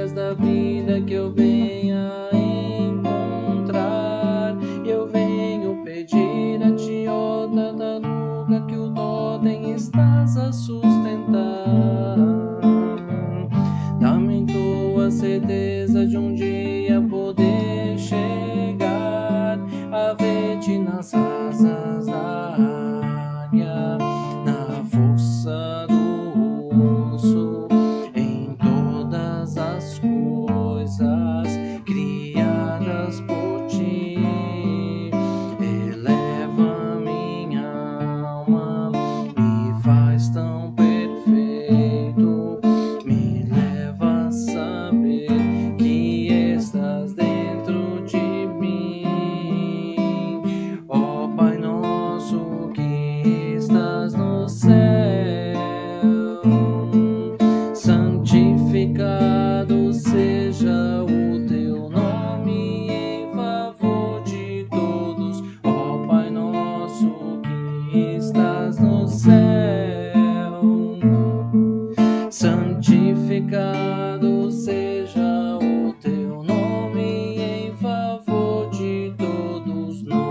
barreiras da vida que eu venha encontrar. Eu venho pedir a ti, ó tartaruga, que o totem estás a sustentar. Dá-me tua certeza de um dia poder chegar a ver-te nas asas da águia, na força do urso, em todas as coisas criadas por ti. Eleva minha alma, me faz tão perfeito, me leva a saber que estás dentro de mim. Ó Pai nosso que estás no céu, santificado seja o teu nome em favor de todos. Ó Pai nosso que estás no céu, santificado seja o teu nome em favor de todos nós.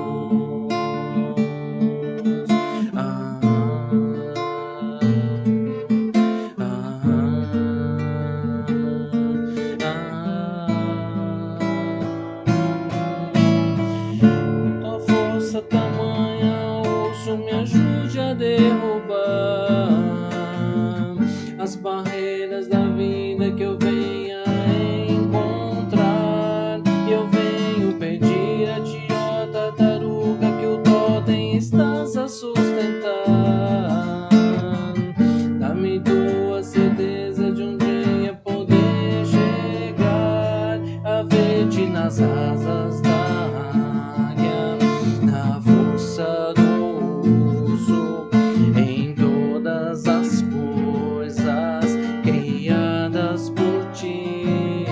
Tua força tamanha, ouço, me ajude a derrubar as barreiras da vida que eu venha encontrar. Eu venho pedir a ti, ó tartaruga, que o totem estás a sustentar. Dá-me tua certeza de um dia poder chegar a ver-te nas asas da águia, na força do urso, em todas as coisas criadas por ti.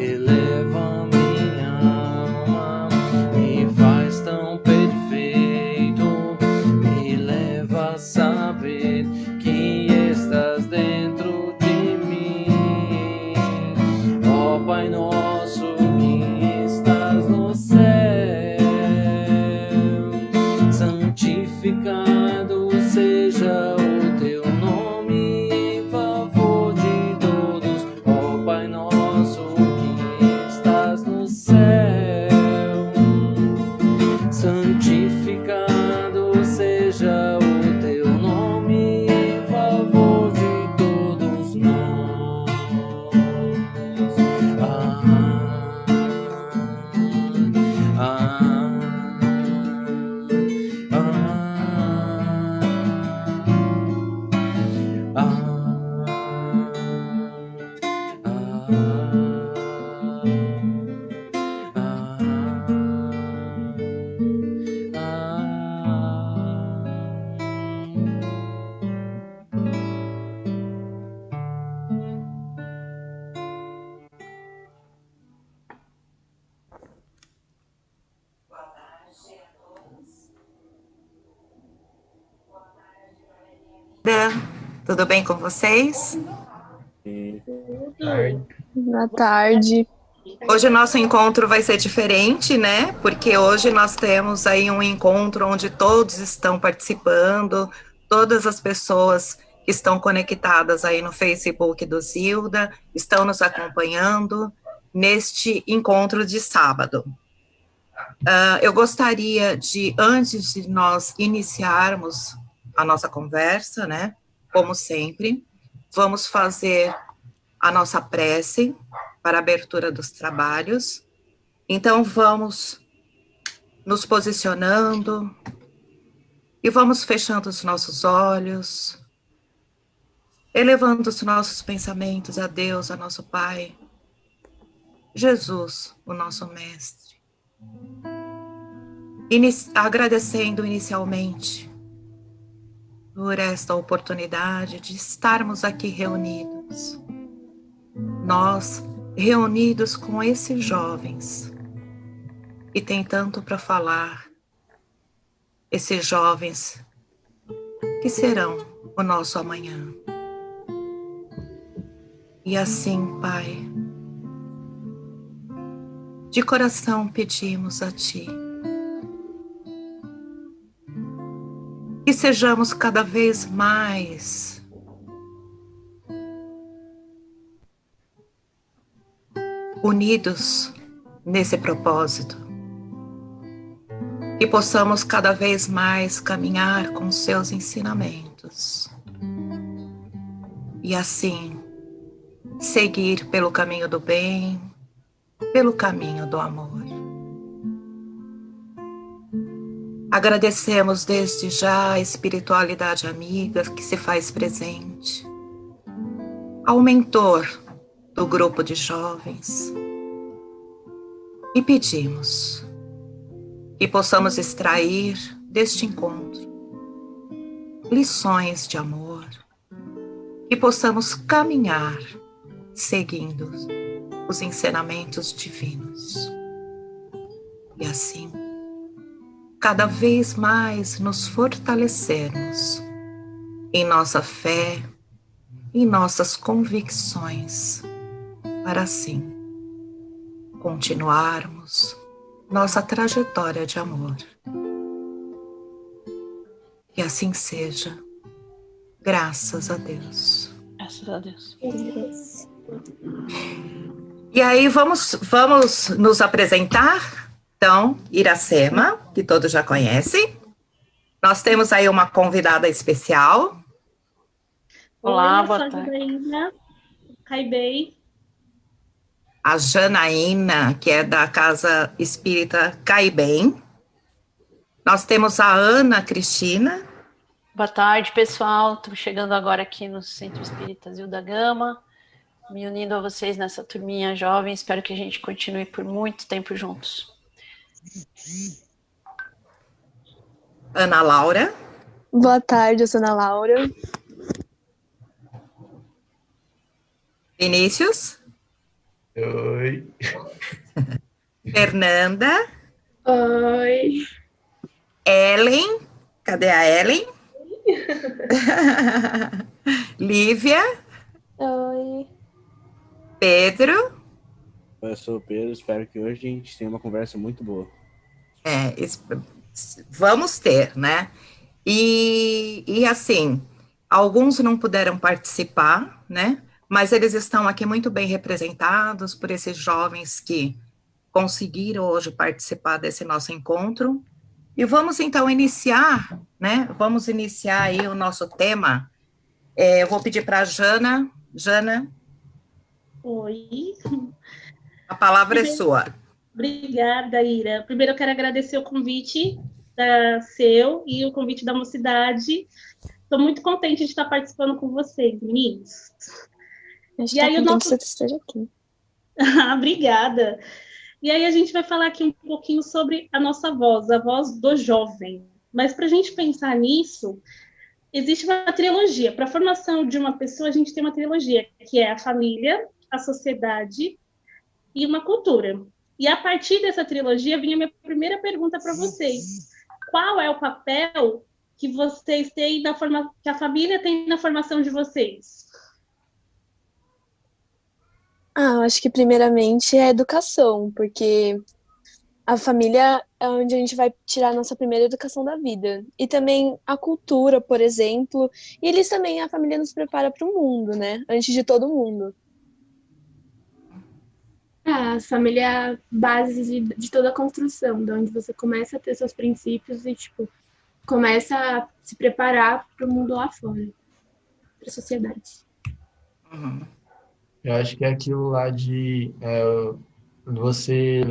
Eleva minha alma, me faz tão perfeito, me leva a saber que estás dentro de mim. Ó Pai nosso que estás no céu, santificado seja o teu nome em favor de todos. Ó Pai nosso que estás no céu, santificado seja o teu nome em favor de todos nós. Tudo bem com vocês? Boa tarde. Hoje o nosso encontro vai ser diferente, né? Porque hoje nós temos aí um encontro onde todos estão participando, todas as pessoas que estão conectadas aí no Facebook do Zilda estão nos acompanhando neste encontro de sábado. Eu gostaria de, antes de nós iniciarmos a nossa conversa, né? Como sempre, vamos fazer a nossa prece para a abertura dos trabalhos. Então, vamos nos posicionando e vamos fechando os nossos olhos, elevando os nossos pensamentos a Deus, a nosso Pai, Jesus, o nosso Mestre. Agradecendo inicialmente por esta oportunidade de estarmos aqui reunidos. Nós, reunidos com esses jovens, e tem tanto para falar, esses jovens que serão o nosso amanhã. E assim, Pai, de coração pedimos a Ti que sejamos cada vez mais unidos nesse propósito, que possamos cada vez mais caminhar com seus ensinamentos e assim seguir pelo caminho do bem, pelo caminho do amor. Agradecemos desde já a espiritualidade amiga que se faz presente, ao mentor do grupo de jovens, e pedimos que possamos extrair deste encontro lições de amor, que possamos caminhar seguindo os ensinamentos divinos. E assim, cada vez mais nos fortalecermos em nossa fé, em nossas convicções, para assim continuarmos nossa trajetória de amor. Que assim seja, graças a Deus. Graças a Deus. E aí vamos nos apresentar. Então, Iracema, que todos já conhecem. Nós temos aí uma convidada especial. Olá, Oi, boa eu sou a tarde. Janaína Caibei. A Janaína, que é da Casa Espírita Caibem. Nós temos a Ana Cristina. Boa tarde, pessoal. Estamos chegando agora aqui no Centro Espírita Zil da Gama, me unindo a vocês nessa turminha jovem. Espero que a gente continue por muito tempo juntos. Ana Laura. Boa tarde, eu sou Ana Laura. Vinícius. Oi. Fernanda. Oi. Ellen. Cadê a Ellen? Lívia. Oi. Pedro. Eu sou o Pedro, espero que hoje a gente tenha uma conversa muito boa. Vamos ter, né? E assim, alguns não puderam participar, né? Mas eles estão aqui muito bem representados por esses jovens que conseguiram hoje participar desse nosso encontro. E vamos então iniciar, né? Vamos iniciar aí o nosso tema. Eu vou pedir para a Jana. Jana, Oi. a palavra é sua. Obrigada, Ira. Primeiro eu quero agradecer o convite seu e o convite da mocidade. Estou muito contente de estar participando com vocês, meninos. A gente E aí, contente que você esteja aqui. Obrigada. E aí a gente vai falar aqui um pouquinho sobre a nossa voz, a voz do jovem. Mas para a gente pensar nisso, existe uma trilogia. Para a formação de uma pessoa, a gente tem uma trilogia, que é a família, a sociedade e uma cultura. E a partir dessa trilogia, vinha a minha primeira pergunta para vocês. Qual é o papel que vocês têm que a família tem na formação de vocês? Eu acho que primeiramente é a educação, porque a família é onde a gente vai tirar a nossa primeira educação da vida. E também a cultura, por exemplo. E eles também, a família nos prepara para o mundo, né? Antes de todo mundo. A família é a base de toda a construção, de onde você começa a ter seus princípios e, começa a se preparar para o mundo lá fora, para a sociedade. Uhum. Eu acho que é aquilo lá de você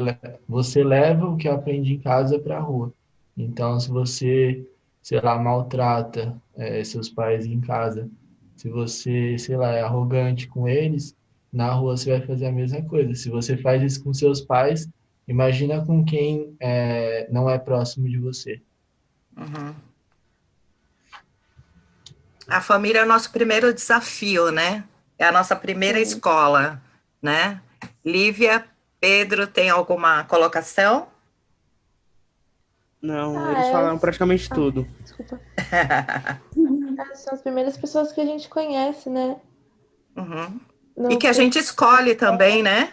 leva o que aprende em casa para a rua. Então, se você, sei lá, maltrata seus pais em casa, se você, sei lá, é arrogante com eles, na rua você vai fazer a mesma coisa. Se você faz isso com seus pais, imagina com quem não é próximo de você. Uhum. A família é o nosso primeiro desafio, né? É a nossa primeira escola, né? Lívia, Pedro, tem alguma colocação? Não, eles falaram praticamente tudo. Desculpa. São as primeiras pessoas que a gente conhece, né? Uhum. E que a gente escolhe também, né?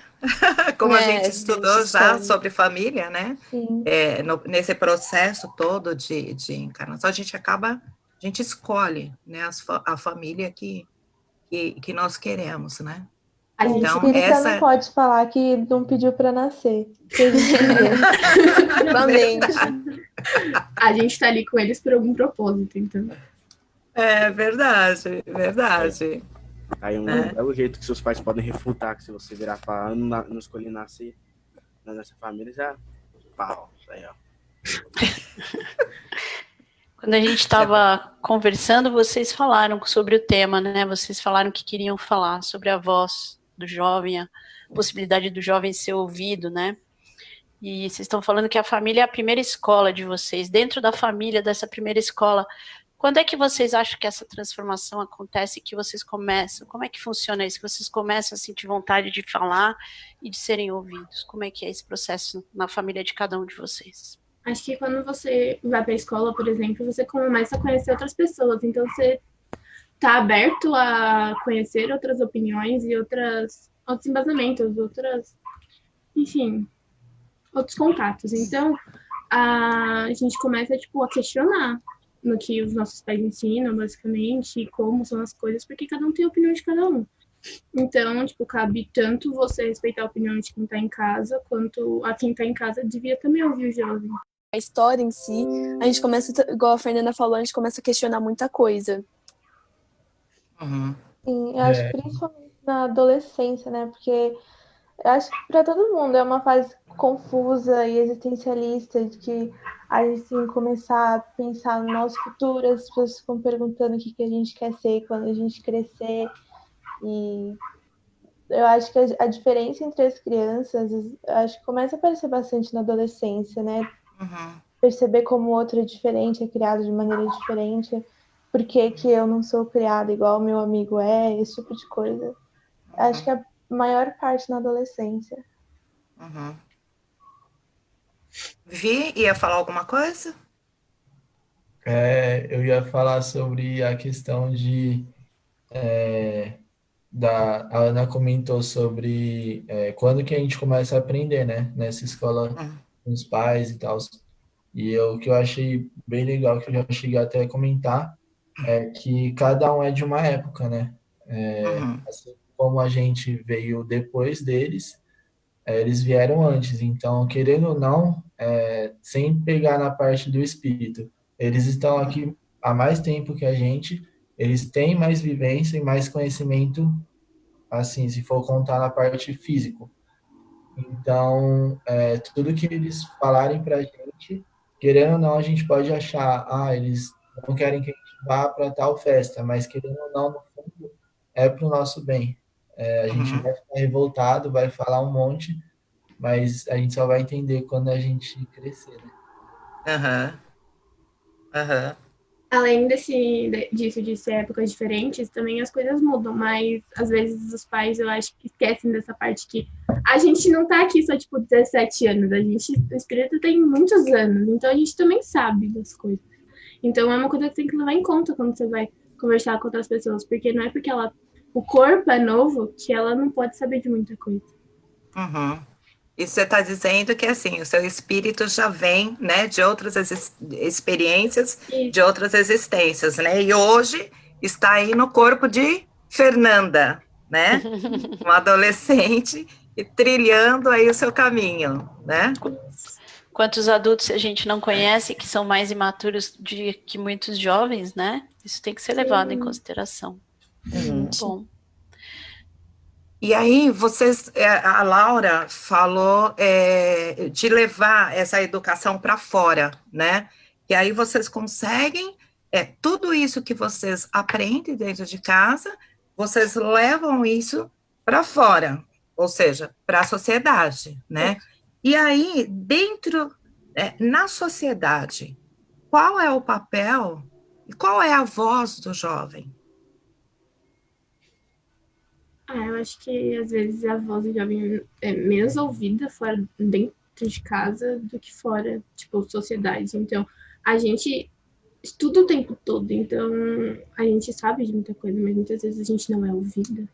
Como a gente A estudou gente já escolhe. sobre família, né? Sim. Nesse processo todo de encarnação, a gente escolhe, né, a família que nós queremos, né? A gente Então, Espírita não pode falar que não pediu para nascer. Que a gente queria. Exatamente. A gente tá ali com eles por algum propósito, então. É verdade, verdade. Aí um É. belo jeito que seus pais podem refutar, que se você virar e falar, não escolhi nascer nessa família, já pau, isso aí, ó. Quando a gente estava conversando, vocês falaram sobre o tema, né? Vocês falaram que queriam falar sobre a voz do jovem, a possibilidade do jovem ser ouvido, né? E vocês estão falando que a família é a primeira escola de vocês. Dentro da família, dessa primeira escola, quando é que vocês acham que essa transformação acontece, que vocês começam? Como é que funciona isso? Que vocês começam a sentir vontade de falar e de serem ouvidos? Como é que é esse processo na família de cada um de vocês? Acho que quando você vai para a escola, por exemplo, você começa a conhecer outras pessoas. Então, você tá aberto a conhecer outras opiniões e outros embasamentos, enfim, outros contatos. Então, a gente começa, tipo, a questionar no que os nossos pais ensinam, basicamente, e como são as coisas, porque cada um tem a opinião de cada um. Então, tipo, cabe tanto você respeitar a opinião de quem tá em casa, quanto a quem tá em casa devia também ouvir o jovem. A história em si, a gente começa, igual a Fernanda falou, a gente começa a questionar muita coisa. Uhum. Sim, eu acho que principalmente na adolescência, né? Porque eu acho que para todo mundo é uma fase confusa e existencialista, de que a gente tem que começar a pensar no nosso futuro, as pessoas ficam perguntando o que a gente quer ser quando a gente crescer. E eu acho que a diferença entre as crianças, eu acho que começa a aparecer bastante na adolescência, né? Uhum. Perceber como o outro é diferente, é criado de maneira diferente, por que que eu não sou criada igual meu amigo é, esse tipo de coisa. Acho que a maior parte na adolescência. Uhum. Vi, ia falar alguma coisa? Eu ia falar sobre a questão a Ana comentou sobre quando que a gente começa a aprender, né? Nessa escola com os pais e tal. E o que eu achei bem legal, que eu já cheguei até a comentar, é que cada um é de uma época, né? Assim como a gente veio depois deles, eles vieram antes. Então, querendo ou não, sem pegar na parte do espírito, eles estão aqui há mais tempo que a gente, eles têm mais vivência e mais conhecimento, assim, se for contar na parte físico. Então, tudo que eles falarem pra gente, querendo ou não, a gente pode achar, eles não querem que a gente vá para tal festa, mas querendo ou não, no fundo, é pro nosso bem. A gente vai ficar revoltado, vai falar um monte, mas a gente só vai entender quando a gente crescer, né? Aham. Aham. Além disso de ser épocas diferentes, também as coisas mudam, mas às vezes os pais, eu acho que esquecem dessa parte que a gente não tá aqui só, tipo, 17 anos, o espírito tem muitos anos, então a gente também sabe das coisas. Então é uma coisa que tem que levar em conta quando você vai conversar com outras pessoas, porque não é porque o corpo é novo que ela não pode saber de muita coisa. Uhum. E você está dizendo que, assim, o seu espírito já vem, né, de outras experiências, de outras existências, né? E hoje está aí no corpo de Fernanda, né? Uma adolescente e trilhando aí o seu caminho, né? Quantos adultos a gente não conhece que são mais imaturos que muitos jovens, né? Isso tem que ser levado em consideração. Bom. E aí, a Laura falou de levar essa educação para fora, né? E aí vocês conseguem, tudo isso que vocês aprendem dentro de casa, vocês levam isso para fora, ou seja, para a sociedade, né? E aí, na sociedade, qual é o papel e qual é a voz do jovem? Eu acho que às vezes a voz do jovem é menos ouvida dentro de casa do que fora, tipo, sociedade. Então, a gente estuda o tempo todo, então a gente sabe de muita coisa, mas muitas vezes a gente não é ouvida.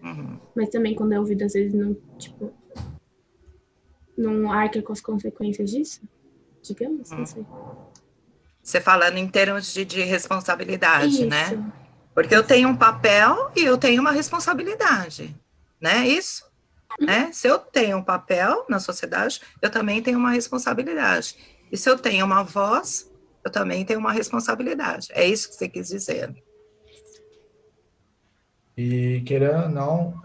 Uhum. Mas também quando é ouvido, às vezes não, tipo, não arca com as consequências disso, digamos, não sei. Você falando em termos de responsabilidade, Isso. né? Porque eu tenho um papel e eu tenho uma responsabilidade, né? Isso, né? Se eu tenho um papel na sociedade, eu também tenho uma responsabilidade. E se eu tenho uma voz, eu também tenho uma responsabilidade. É isso que você quis dizer. E querendo ou não,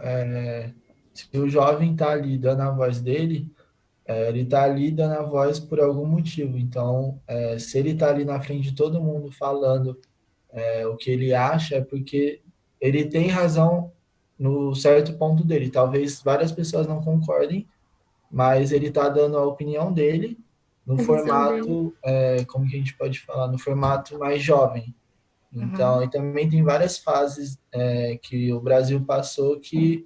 se o jovem está ali dando a voz dele, ele está ali dando a voz por algum motivo. Então, se ele está ali na frente de todo mundo falando o que ele acha, é porque ele tem razão no certo ponto dele. Talvez várias pessoas não concordem, mas ele está dando a opinião dele no A visão dele. formato, como que a gente pode falar, no formato mais jovem. Então, Uhum. e também tem várias fases que o Brasil passou que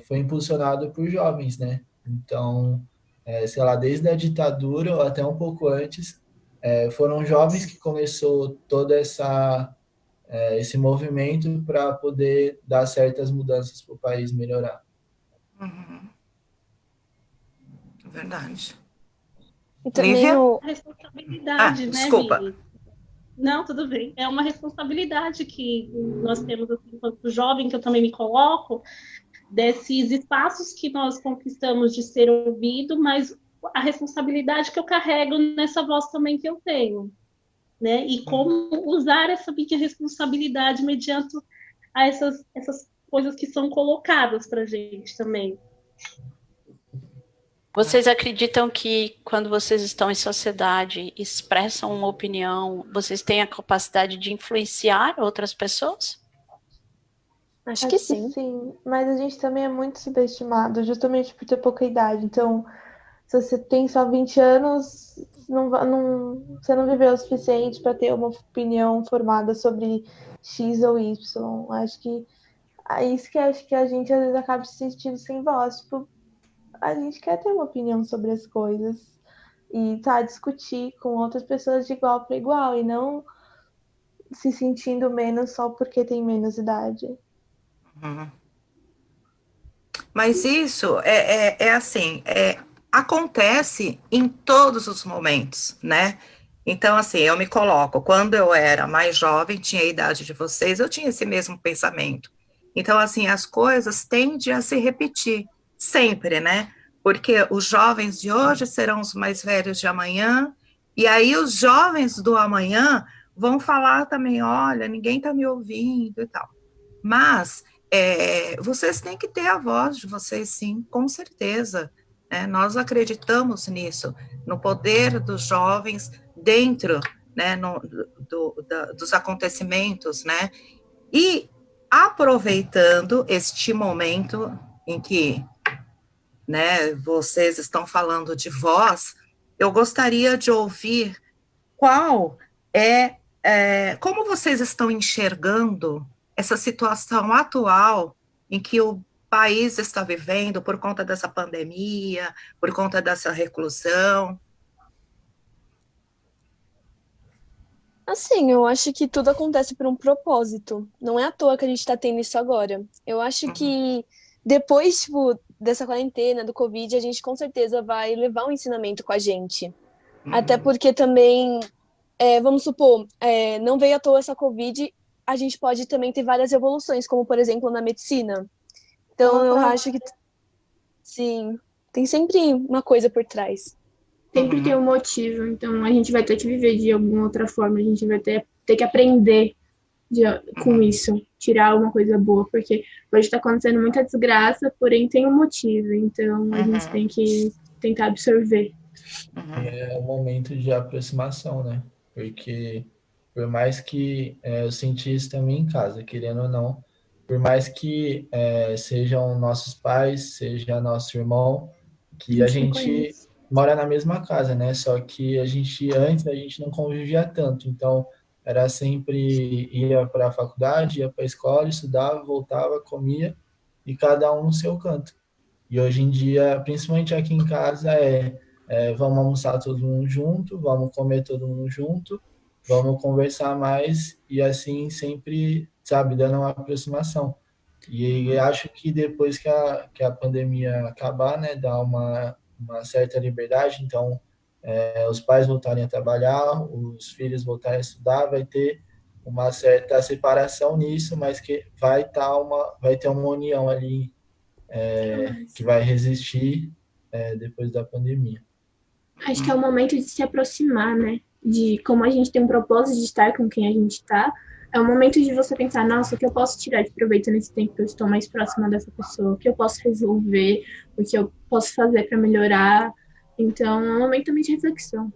foi impulsionado por jovens, né? Então, sei lá, desde a ditadura ou até um pouco antes, foram jovens que começou toda esse movimento para poder dar certas mudanças para o país melhorar. Uhum. E Verdade. também Lívia? o. Responsabilidade, né, Desculpa. Vini? Não, tudo bem. É uma responsabilidade que nós temos, assim, enquanto jovem, que eu também me coloco, desses espaços que nós conquistamos de ser ouvido, mas a responsabilidade que eu carrego nessa voz também que eu tenho, né? E como usar essa minha responsabilidade mediante a essas coisas que são colocadas para a gente também. Vocês acreditam que quando vocês estão em sociedade, expressam uma opinião, vocês têm a capacidade de influenciar outras pessoas? Acho que sim. Sim, mas a gente também é muito subestimado, justamente por ter pouca idade. Então, se você tem só 20 anos, você não viveu o suficiente para ter uma opinião formada sobre X ou Y. Acho que é isso que acho que a gente às vezes acaba se sentindo sem voz. Tipo, a gente quer ter uma opinião sobre as coisas e discutir com outras pessoas de igual para igual e não se sentindo menos só porque tem menos idade. Uhum. Mas isso assim, acontece em todos os momentos, né? Então, assim, eu me coloco, quando eu era mais jovem, tinha a idade de vocês, eu tinha esse mesmo pensamento. Então, assim, as coisas tendem a se repetir, sempre, né? Porque os jovens de hoje serão os mais velhos de amanhã, e aí os jovens do amanhã vão falar também, olha, ninguém está me ouvindo e tal. Mas vocês têm que ter a voz de vocês, sim, com certeza. Né? Nós acreditamos nisso, no poder dos jovens dentro, né, dos acontecimentos, né? E aproveitando este momento em que, né, vocês estão falando de voz, eu gostaria de ouvir qual como vocês estão enxergando essa situação atual em que o país está vivendo por conta dessa pandemia, por conta dessa reclusão? Assim, eu acho que tudo acontece por um propósito. Não é à toa que a gente tá tendo isso agora. Eu acho que depois, tipo, dessa quarentena, do Covid, a gente com certeza vai levar um ensinamento com a gente. Até porque também, vamos supor, não veio à toa essa Covid, a gente pode também ter várias evoluções, como, por exemplo, na medicina. Então, eu acho que, sim, tem sempre uma coisa por trás. Sempre tem um motivo, então a gente vai ter que viver de alguma outra forma, a gente vai ter que aprender com isso, tirar alguma coisa boa, porque hoje está acontecendo muita desgraça, porém tem um motivo, então a gente tem que tentar absorver. É um momento de aproximação, né? Porque por mais que eu senti isso também em casa, querendo ou não, por mais que sejam nossos pais, seja nosso irmão, que a gente mora na mesma casa, né? Só que antes a gente não convivia tanto, então era sempre ia para a faculdade, ia para a escola, estudava, voltava, comia e cada um no seu canto. E hoje em dia, principalmente aqui em casa, vamos almoçar todo mundo junto, vamos comer todo mundo junto, vamos conversar mais e assim sempre, sabe, dando uma aproximação. E acho que depois que a pandemia acabar, né, dá uma certa liberdade, então os pais voltarem a trabalhar, os filhos voltarem a estudar, vai ter uma certa separação nisso, mas que vai ter uma união ali que vai resistir depois da pandemia. Acho que é o momento de se aproximar, né? De como a gente tem um propósito de estar com quem a gente está. É o momento de você pensar, nossa, o que eu posso tirar de proveito nesse tempo que eu estou mais próxima dessa pessoa? O que eu posso resolver? O que eu posso fazer para melhorar? Então, é um momento também de reflexão.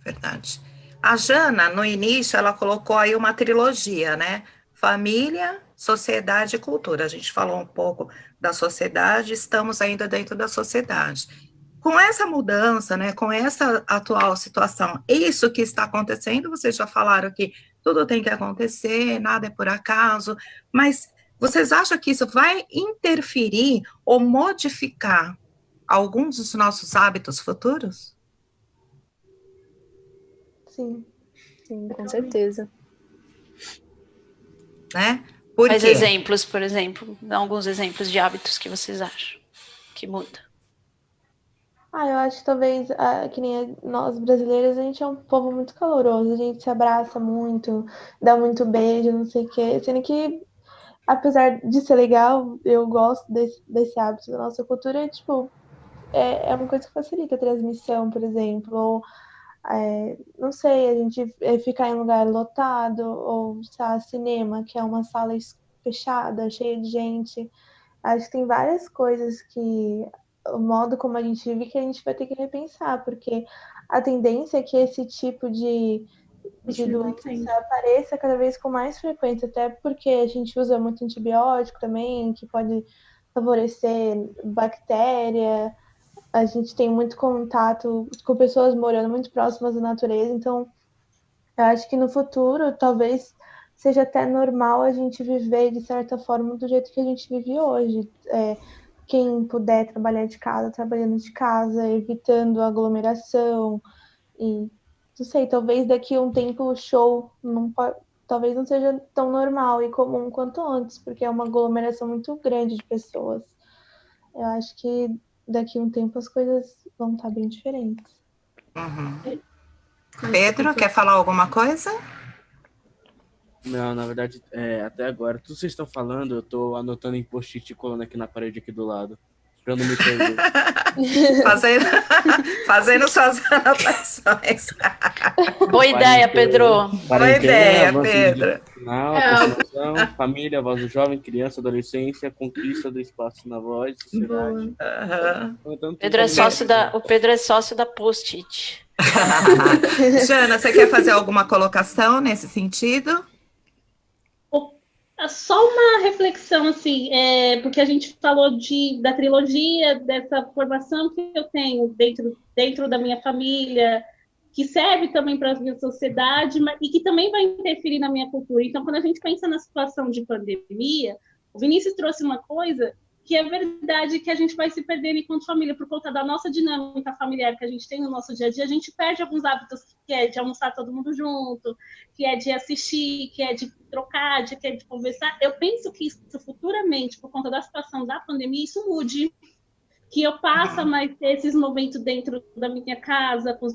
Verdade. A Jana, no início, ela colocou aí uma trilogia, né? Família, sociedade e cultura. A gente falou um pouco da sociedade, estamos ainda dentro da sociedade. Com essa mudança, né, com essa atual situação, isso que está acontecendo, vocês já falaram que tudo tem que acontecer, nada é por acaso, mas vocês acham que isso vai interferir ou modificar alguns dos nossos hábitos futuros? Sim. Sim, com certeza. Né? Por Quais quê? exemplos, por exemplo, dá alguns exemplos de hábitos que vocês acham que muda? Eu acho que talvez, que nem nós brasileiros, a gente é um povo muito caloroso, a gente se abraça muito, dá muito beijo, não sei o quê. Sendo que, apesar de ser legal, eu gosto desse hábito da nossa cultura, tipo, é uma coisa que facilita a transmissão, por exemplo, ou, não sei, a gente ficar em um lugar lotado, ou, sei lá, cinema, que é uma sala fechada, cheia de gente. Acho que tem várias coisas que o modo como a gente vive que a gente vai ter que repensar, porque a tendência é que esse tipo de doença apareça cada vez com mais frequência, até porque a gente usa muito antibiótico também, que pode favorecer bactéria, a gente tem muito contato com pessoas morando muito próximas da natureza, então eu acho que no futuro talvez seja até normal a gente viver de certa forma do jeito que a gente vive hoje. Quem puder trabalhar de casa, trabalhando de casa, evitando aglomeração. E não sei, talvez daqui a um tempo o show talvez não seja tão normal e comum quanto antes, porque é uma aglomeração muito grande de pessoas. Eu acho que daqui a um tempo as coisas vão estar bem diferentes. Uhum. Pedro, quer falar alguma coisa? Não, na verdade, até agora, tudo que vocês estão falando, eu tô anotando em post-it e colando aqui na parede aqui do lado, pra eu não me perder. fazendo suas anotações. Boa ideia, Pedro. Boa ideia, Pedro. Aproximação, família, voz do jovem, criança, adolescência, conquista do espaço na voz, sociedade. Uhum. O Pedro é sócio da Post-it. Jana, você quer fazer alguma colocação nesse sentido? Só uma reflexão, assim, porque a gente falou da trilogia, dessa formação que eu tenho dentro da minha família, que serve também para a minha sociedade, e que também vai interferir na minha cultura. Então, quando a gente pensa na situação de pandemia, o Vinícius trouxe uma coisa que é verdade, que a gente vai se perder enquanto família, por conta da nossa dinâmica familiar que a gente tem no nosso dia a dia, a gente perde alguns hábitos, que é de almoçar todo mundo junto, que é de assistir, que é de trocar, que é de conversar. Eu penso que isso futuramente, por conta da situação da pandemia, isso mude, que eu passe mais esses momentos dentro da minha casa, com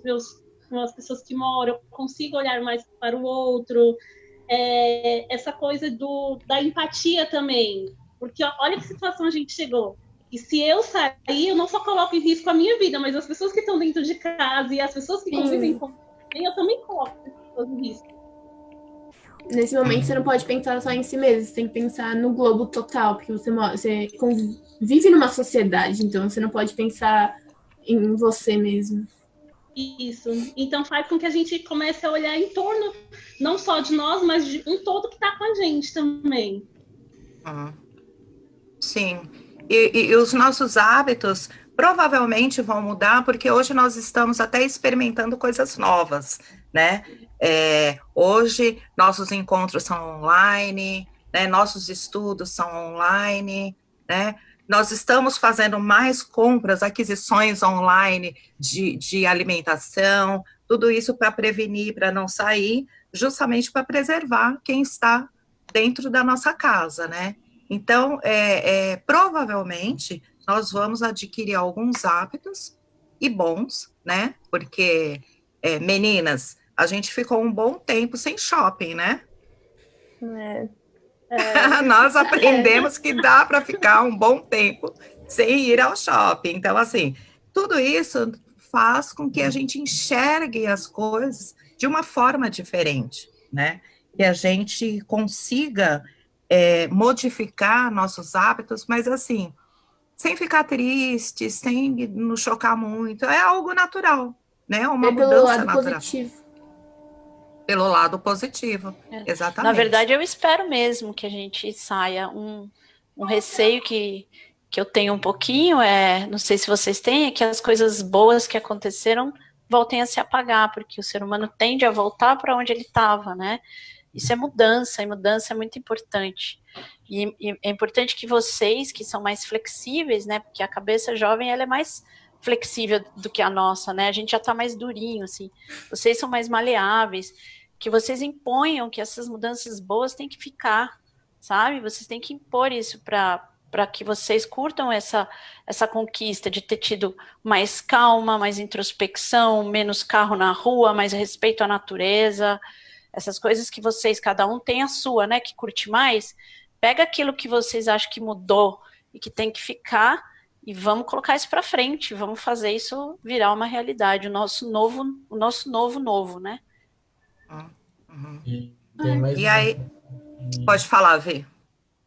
as pessoas que moram, eu consigo olhar mais para o outro, essa coisa da empatia também, porque olha que situação a gente chegou. E se eu sair, eu não só coloco em risco a minha vida, mas as pessoas que estão dentro de casa e as pessoas que convivem comigo, eu também coloco as pessoas em risco. Nesse momento, você não pode pensar só em si mesmo, você tem que pensar no globo total, porque você vive numa sociedade, então você não pode pensar em você mesmo. Isso. Então faz com que a gente comece a olhar em torno, não só de nós, mas de um todo que está com a gente também. Sim. E os nossos hábitos provavelmente vão mudar, porque hoje nós estamos até experimentando coisas novas, né? Hoje nossos encontros são online, né? Nossos estudos são online, né? Nós estamos fazendo mais compras, aquisições online de alimentação, tudo isso para prevenir, para não sair, justamente para preservar quem está dentro da nossa casa, né? Então, provavelmente, nós vamos adquirir alguns hábitos e bons, né? Porque, meninas, a gente ficou um bom tempo sem shopping, né? Nós aprendemos que dá para ficar um bom tempo sem ir ao shopping. Então, assim, tudo isso faz com que a gente enxergue as coisas de uma forma diferente, né? Que a gente consiga modificar nossos hábitos, mas assim, sem ficar triste, sem nos chocar muito, é algo natural, né? Uma Pelo mudança lado natural. positivo. Pelo lado positivo, exatamente. Na verdade, eu espero mesmo que a gente saia. Um receio que eu tenho um pouquinho, não sei se vocês têm, é que as coisas boas que aconteceram voltem a se apagar, porque o ser humano tende a voltar para onde ele estava, né? Isso é mudança, e mudança é muito importante. E é importante que vocês, que são mais flexíveis, né? Porque a cabeça jovem, ela é mais flexível do que a nossa, né? A gente já está mais durinho, assim. Vocês são mais maleáveis, que vocês imponham que essas mudanças boas têm que ficar, sabe? Vocês têm que impor isso para que vocês curtam essa conquista de ter tido mais calma, mais introspecção, menos carro na rua, mais respeito à natureza, essas coisas que vocês, cada um tem a sua, né, que curte mais. Pega aquilo que vocês acham que mudou e que tem que ficar e vamos colocar isso para frente, vamos fazer isso virar uma realidade, o nosso novo, né? Uhum. E tem mais E aí, pode falar, Vê.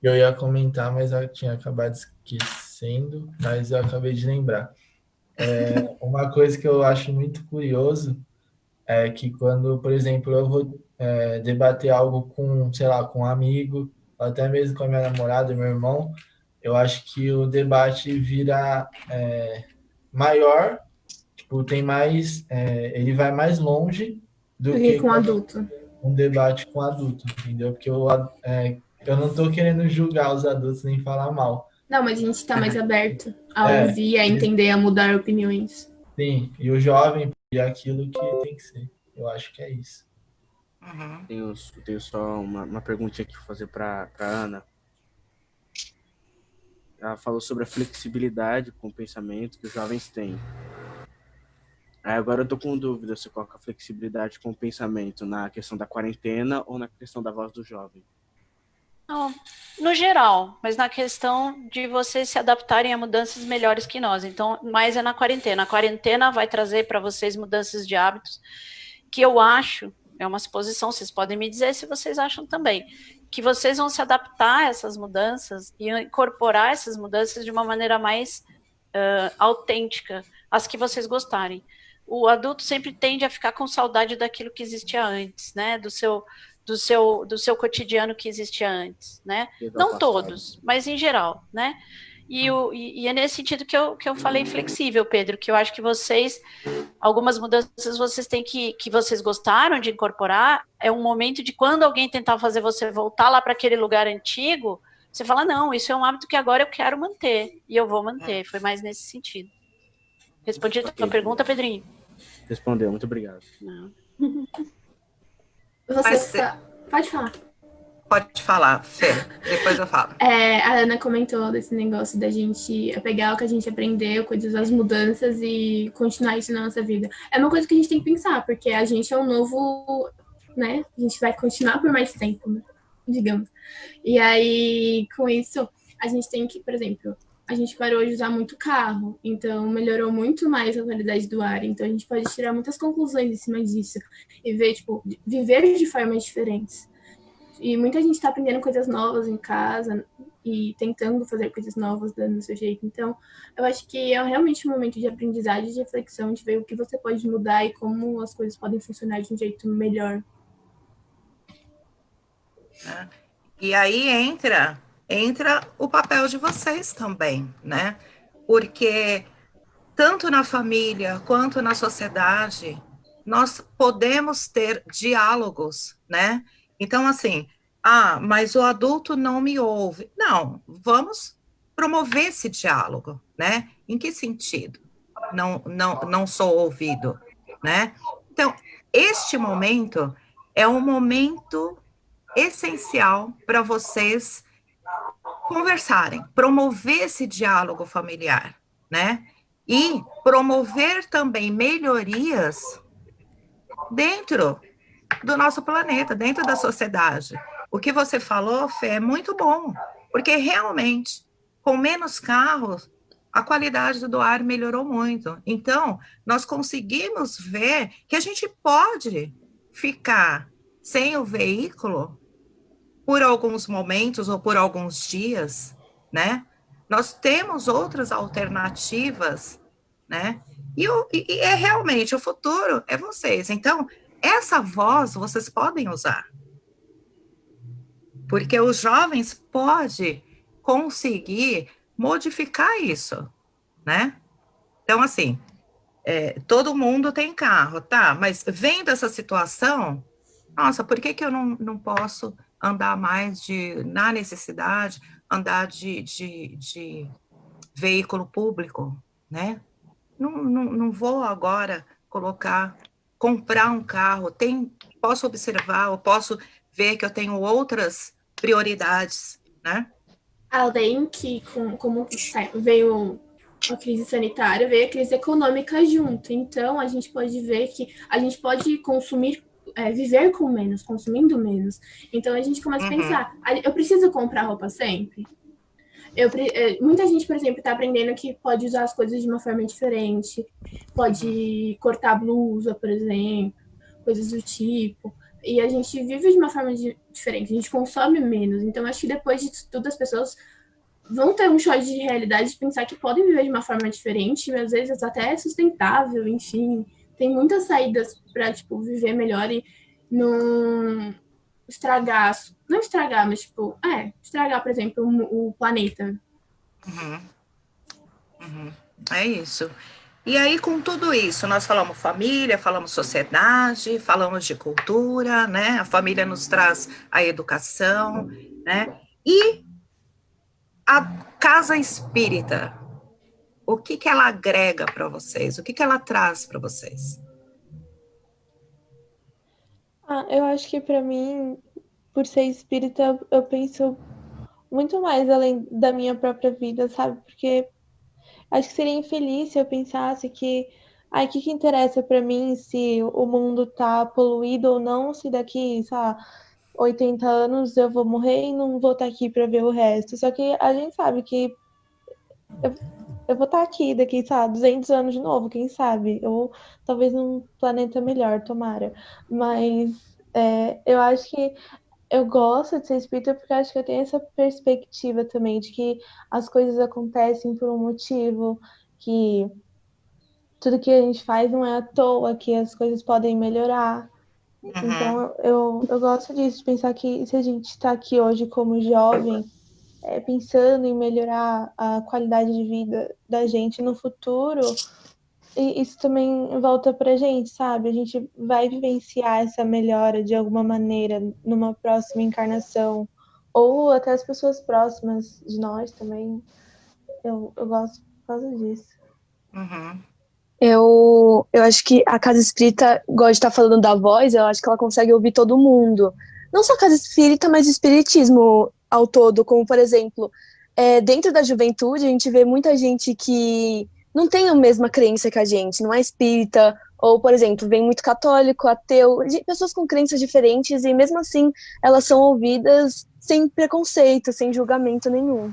Eu ia comentar, mas eu tinha acabado esquecendo, mas eu acabei de lembrar. Uma coisa que eu acho muito curioso é que quando, por exemplo, eu vou debater algo com, sei lá, com um amigo, ou até mesmo com a minha namorada, meu irmão, eu acho que o debate vira maior, tipo, tem mais, ele vai mais longe do que com adulto. Um debate com adulto, entendeu? Porque eu não tô querendo julgar os adultos nem falar mal. Não, mas a gente tá mais aberto a ouvir, a entender, a mudar opiniões. Sim, e o jovem é aquilo que tem que ser. Eu acho que é isso. Uhum. Tenho só uma perguntinha aqui para fazer para Ana. Ela falou sobre a flexibilidade com o pensamento que os jovens têm. Agora eu tô com dúvida se coloca a flexibilidade com o pensamento na questão da quarentena ou na questão da voz do jovem. Não, no geral, mas na questão de vocês se adaptarem a mudanças melhores que nós. Então, mais é na quarentena. A quarentena vai trazer para vocês mudanças de hábitos que eu acho, é uma suposição, vocês podem me dizer se vocês acham também, que vocês vão se adaptar a essas mudanças e incorporar essas mudanças de uma maneira mais autêntica, as que vocês gostarem. O adulto sempre tende a ficar com saudade daquilo que existia antes, né? Do seu cotidiano que existia antes, né? Não todos, mas em geral, né? E é nesse sentido que eu falei flexível, Pedro, que eu acho que vocês, algumas mudanças vocês têm que vocês gostaram de incorporar, é um momento de quando alguém tentar fazer você voltar lá para aquele lugar antigo, você fala, não, isso é um hábito que agora eu quero manter, e eu vou manter, foi mais nesse sentido. Respondi a tua pergunta, Pedrinho? Respondeu, muito obrigado. Não. Pode falar. Pode falar, Fê, depois eu falo. A Ana comentou desse negócio da gente pegar o que a gente aprendeu, coisas das mudanças e continuar isso na nossa vida. É uma coisa que a gente tem que pensar, porque a gente é um novo, né? A gente vai continuar por mais tempo, né? Digamos. E aí, com isso, a gente tem que, por exemplo, a gente parou de usar muito carro, então melhorou muito mais a qualidade do ar, então a gente pode tirar muitas conclusões em cima disso e ver, tipo, viver de formas diferentes. E muita gente está aprendendo coisas novas em casa e tentando fazer coisas novas dando o seu jeito. Então, eu acho que é realmente um momento de aprendizagem, de reflexão, de ver o que você pode mudar e como as coisas podem funcionar de um jeito melhor. E aí entra o papel de vocês também, né? Porque tanto na família quanto na sociedade, nós podemos ter diálogos, né? Então, assim, mas o adulto não me ouve. Não, vamos promover esse diálogo, né? Em que sentido? Não sou ouvido, né? Então, este momento é um momento essencial para vocês conversarem, promover esse diálogo familiar, né? E promover também melhorias dentro do nosso planeta, dentro da sociedade. O que você falou, Fê, é muito bom, porque realmente, com menos carros, a qualidade do ar melhorou muito. Então, nós conseguimos ver que a gente pode ficar sem o veículo por alguns momentos ou por alguns dias, né? Nós temos outras alternativas, né? E é realmente o futuro é vocês. Então, essa voz vocês podem usar, porque os jovens podem conseguir modificar isso, né? Então, assim, todo mundo tem carro, tá? Mas vendo essa situação, nossa, por que eu não posso andar mais na necessidade, andar de veículo público, né? Não vou agora comprar um carro, posso observar, eu posso ver que eu tenho outras prioridades, né? Além que, como veio a crise sanitária, veio a crise econômica junto. Então, a gente pode ver que a gente pode viver com menos, consumindo menos. Então, a gente começa a pensar, eu preciso comprar roupa sempre? Muita gente, por exemplo, está aprendendo que pode usar as coisas de uma forma diferente, pode cortar blusa, por exemplo, coisas do tipo. E a gente vive de uma forma diferente, a gente consome menos. Então, acho que depois de tudo, as pessoas vão ter um choque de realidade de pensar que podem viver de uma forma diferente, às vezes até sustentável, enfim. Tem muitas saídas para, tipo, viver melhor e não estragar, mas, tipo, estragar, por exemplo, o planeta. É isso. E aí, com tudo isso, nós falamos família, falamos sociedade, falamos de cultura, né? A família nos traz a educação, né? E a casa espírita, o que ela agrega para vocês? O que ela traz para vocês? Eu acho que para mim, por ser espírita, eu penso muito mais além da minha própria vida, sabe? Porque acho que seria infeliz se eu pensasse que, o que interessa para mim se o mundo tá poluído ou não, se daqui, sabe, 80 anos eu vou morrer e não vou estar aqui para ver o resto. Só que a gente sabe que eu vou estar aqui daqui, sabe, 200 anos de novo, quem sabe? Ou talvez num planeta melhor, tomara. Mas eu acho que eu gosto de ser espírita porque acho que eu tenho essa perspectiva também de que as coisas acontecem por um motivo, que tudo que a gente faz não é à toa, que as coisas podem melhorar. Então eu gosto disso, de pensar que se a gente está aqui hoje como jovem, pensando em melhorar a qualidade de vida da gente no futuro, e isso também volta pra gente, sabe? A gente vai vivenciar essa melhora de alguma maneira numa próxima encarnação, ou até as pessoas próximas de nós também. Eu gosto por causa disso. Eu acho que a casa espírita, igual a gente tá falando da voz, eu acho que ela consegue ouvir todo mundo. Não só a casa espírita, mas o espiritismo ao todo, como, por exemplo, dentro da juventude, a gente vê muita gente que não tem a mesma crença que a gente, não é espírita, ou, por exemplo, vem muito católico, ateu, pessoas com crenças diferentes, e mesmo assim, elas são ouvidas sem preconceito, sem julgamento nenhum.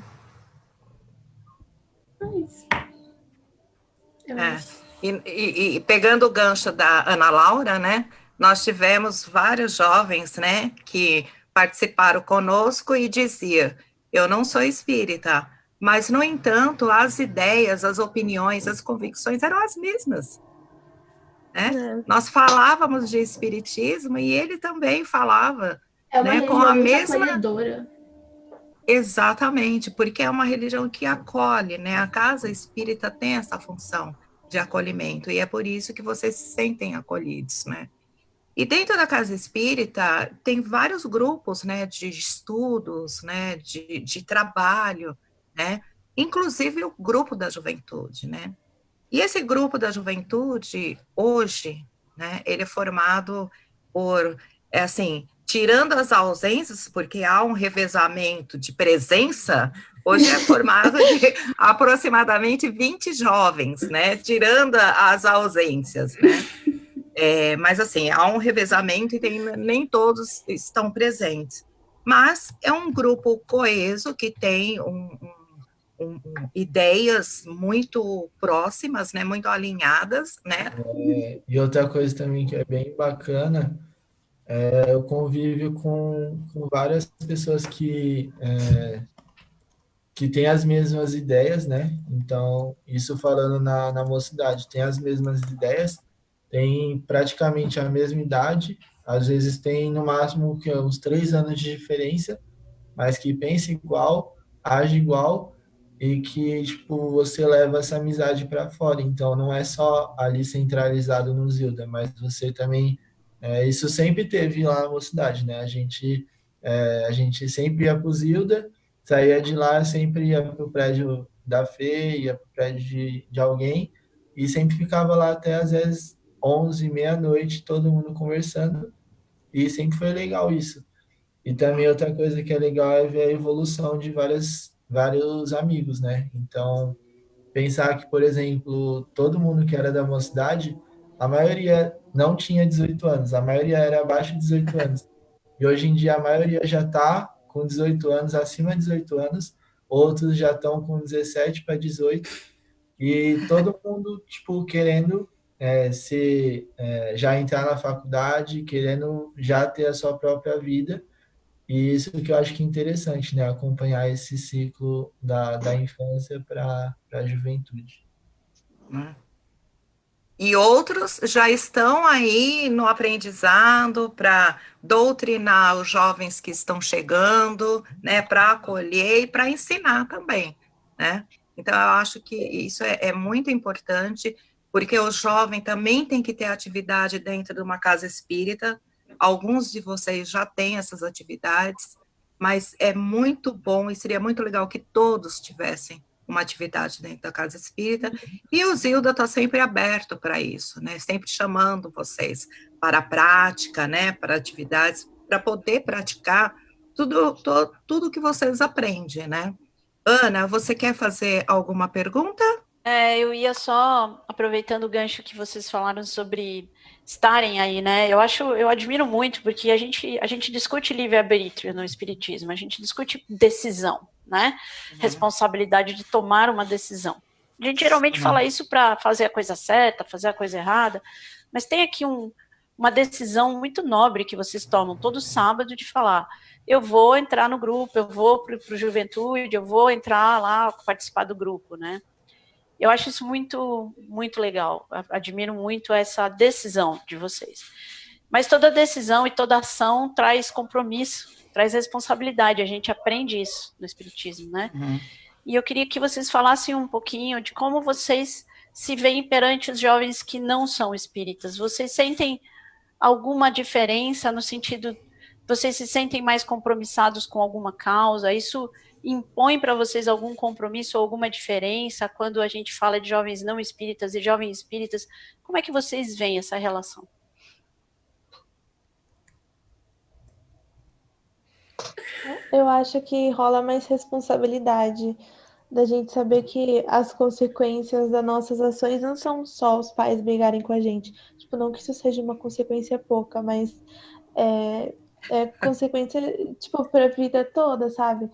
E pegando o gancho da Ana Laura, né, nós tivemos vários jovens, né, que participaram conosco e dizia, eu não sou espírita, mas, no entanto, as ideias, as opiniões, as convicções eram as mesmas, né? Nós falávamos de espiritismo e ele também falava, né, com a mesma acolhedora. Exatamente, porque é uma religião que acolhe, né? A casa espírita tem essa função de acolhimento, e é por isso que vocês se sentem acolhidos, né? E dentro da casa espírita tem vários grupos, né, de estudos, né, de trabalho, né? Inclusive o grupo da juventude, né? E esse grupo da juventude, hoje, né, ele é formado por, tirando as ausências, porque há um revezamento de presença, hoje é formado de aproximadamente 20 jovens, né? Tirando as ausências, né? Mas, assim, há um revezamento e nem todos estão presentes. Mas é um grupo coeso que tem ideias muito próximas, né? Muito alinhadas, né? E outra coisa também que é bem bacana é o convívio com várias pessoas que têm as mesmas ideias, né? Então, isso falando na mocidade, tem as mesmas ideias, tem praticamente a mesma idade, às vezes tem no máximo uns 3 anos de diferença, mas que pensa igual, age igual e que tipo você leva essa amizade para fora. Então não é só ali centralizado no Zilda, mas você também isso sempre teve lá na mocidade, né? A gente sempre ia para o Zilda, saía de lá, sempre ia para o prédio da Fê, ia para o prédio de alguém e sempre ficava lá até às vezes 11, meia-noite, todo mundo conversando e sempre foi legal isso. E também outra coisa que é legal é ver a evolução de vários amigos, né? Então, pensar que, por exemplo, todo mundo que era da mocidade, a maioria não tinha 18 anos, a maioria era abaixo de 18 anos. E hoje em dia a maioria já está com 18 anos, acima de 18 anos, outros já estão com 17 para 18, e todo mundo, tipo, querendo já entrar na faculdade, querendo já ter a sua própria vida. E isso que eu acho que é interessante, né? Acompanhar esse ciclo da infância para a juventude. E outros já estão aí no aprendizado para doutrinar os jovens que estão chegando, né? Para acolher e para ensinar também, né? Então, eu acho que isso é muito importante, porque o jovem também tem que ter atividade dentro de uma casa espírita. Alguns de vocês já têm essas atividades, mas é muito bom e seria muito legal que todos tivessem uma atividade dentro da casa espírita, e o Zilda está sempre aberto para isso, né? Sempre chamando vocês para a prática, né? Para atividades, para poder praticar tudo que vocês aprendem, né? Ana, você quer fazer alguma pergunta? Eu ia só, aproveitando o gancho que vocês falaram sobre estarem aí, né? Eu admiro muito, porque a gente discute livre-arbítrio no Espiritismo, a gente discute decisão, né? Responsabilidade de tomar uma decisão. A gente geralmente fala isso para fazer a coisa certa, fazer a coisa errada, mas tem aqui uma decisão muito nobre que vocês tomam todo sábado de falar: eu vou entrar no grupo, eu vou para o Juventude, eu vou entrar lá, participar do grupo, né? Eu acho isso muito, muito legal. Admiro muito essa decisão de vocês. Mas toda decisão e toda ação traz compromisso, traz responsabilidade. A gente aprende isso no Espiritismo, né? E eu queria que vocês falassem um pouquinho de como vocês se veem perante os jovens que não são espíritas. Vocês sentem alguma diferença no sentido... Vocês se sentem mais compromissados com alguma causa? Isso impõe para vocês algum compromisso ou alguma diferença quando a gente fala de jovens não espíritas e jovens espíritas? Como é que vocês veem essa relação? Eu acho que rola mais responsabilidade da gente saber que as consequências das nossas ações não são só os pais brigarem com a gente. Tipo, não que isso seja uma consequência pouca, mas é consequência, tipo, para a vida toda, sabe?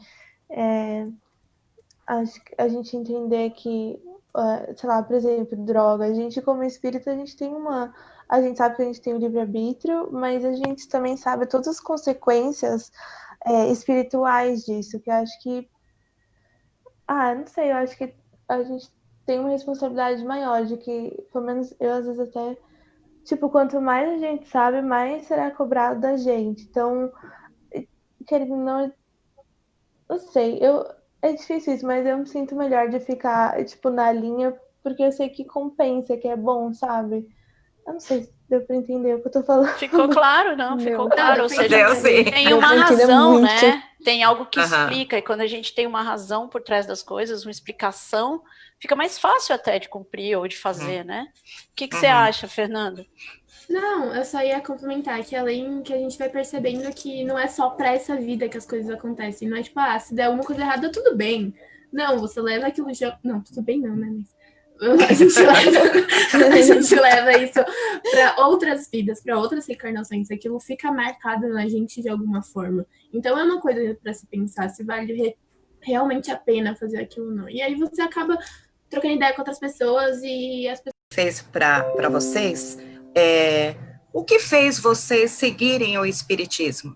Acho que a gente entender que, sei lá, por exemplo, droga, a gente como espírita, a gente sabe que a gente tem o livre-arbítrio, mas a gente também sabe todas as consequências espirituais disso, que eu acho que, não sei, eu acho que a gente tem uma responsabilidade maior de que, pelo menos eu às vezes até, tipo, quanto mais a gente sabe, mais será cobrado da gente. Então, querendo não sei, é difícil isso, mas eu me sinto melhor de ficar, tipo, na linha, porque eu sei que compensa, que é bom, sabe? Eu não sei se deu para entender o que eu tô falando. Ficou claro, não? Ficou claro. Ou seja, Deu sim. tem uma razão, né? Tem algo que Aham. explica, e quando a gente tem uma razão por trás das coisas, uma explicação, fica mais fácil até de cumprir ou de fazer, né? O que você acha, Fernanda? Não, eu só ia complementar que além que a gente vai percebendo que não é só pra essa vida que as coisas acontecem, não é tipo, se der alguma coisa errada, tudo bem. Não, você leva aquilo já. Não, tudo bem não, né? Mas a gente leva isso para outras vidas, para outras reencarnações. Aquilo fica marcado na gente de alguma forma. Então é uma coisa para se pensar se vale realmente a pena fazer aquilo ou não. E aí você acaba trocando ideia com outras pessoas e as pessoas. Fez para vocês, o que fez vocês seguirem o Espiritismo?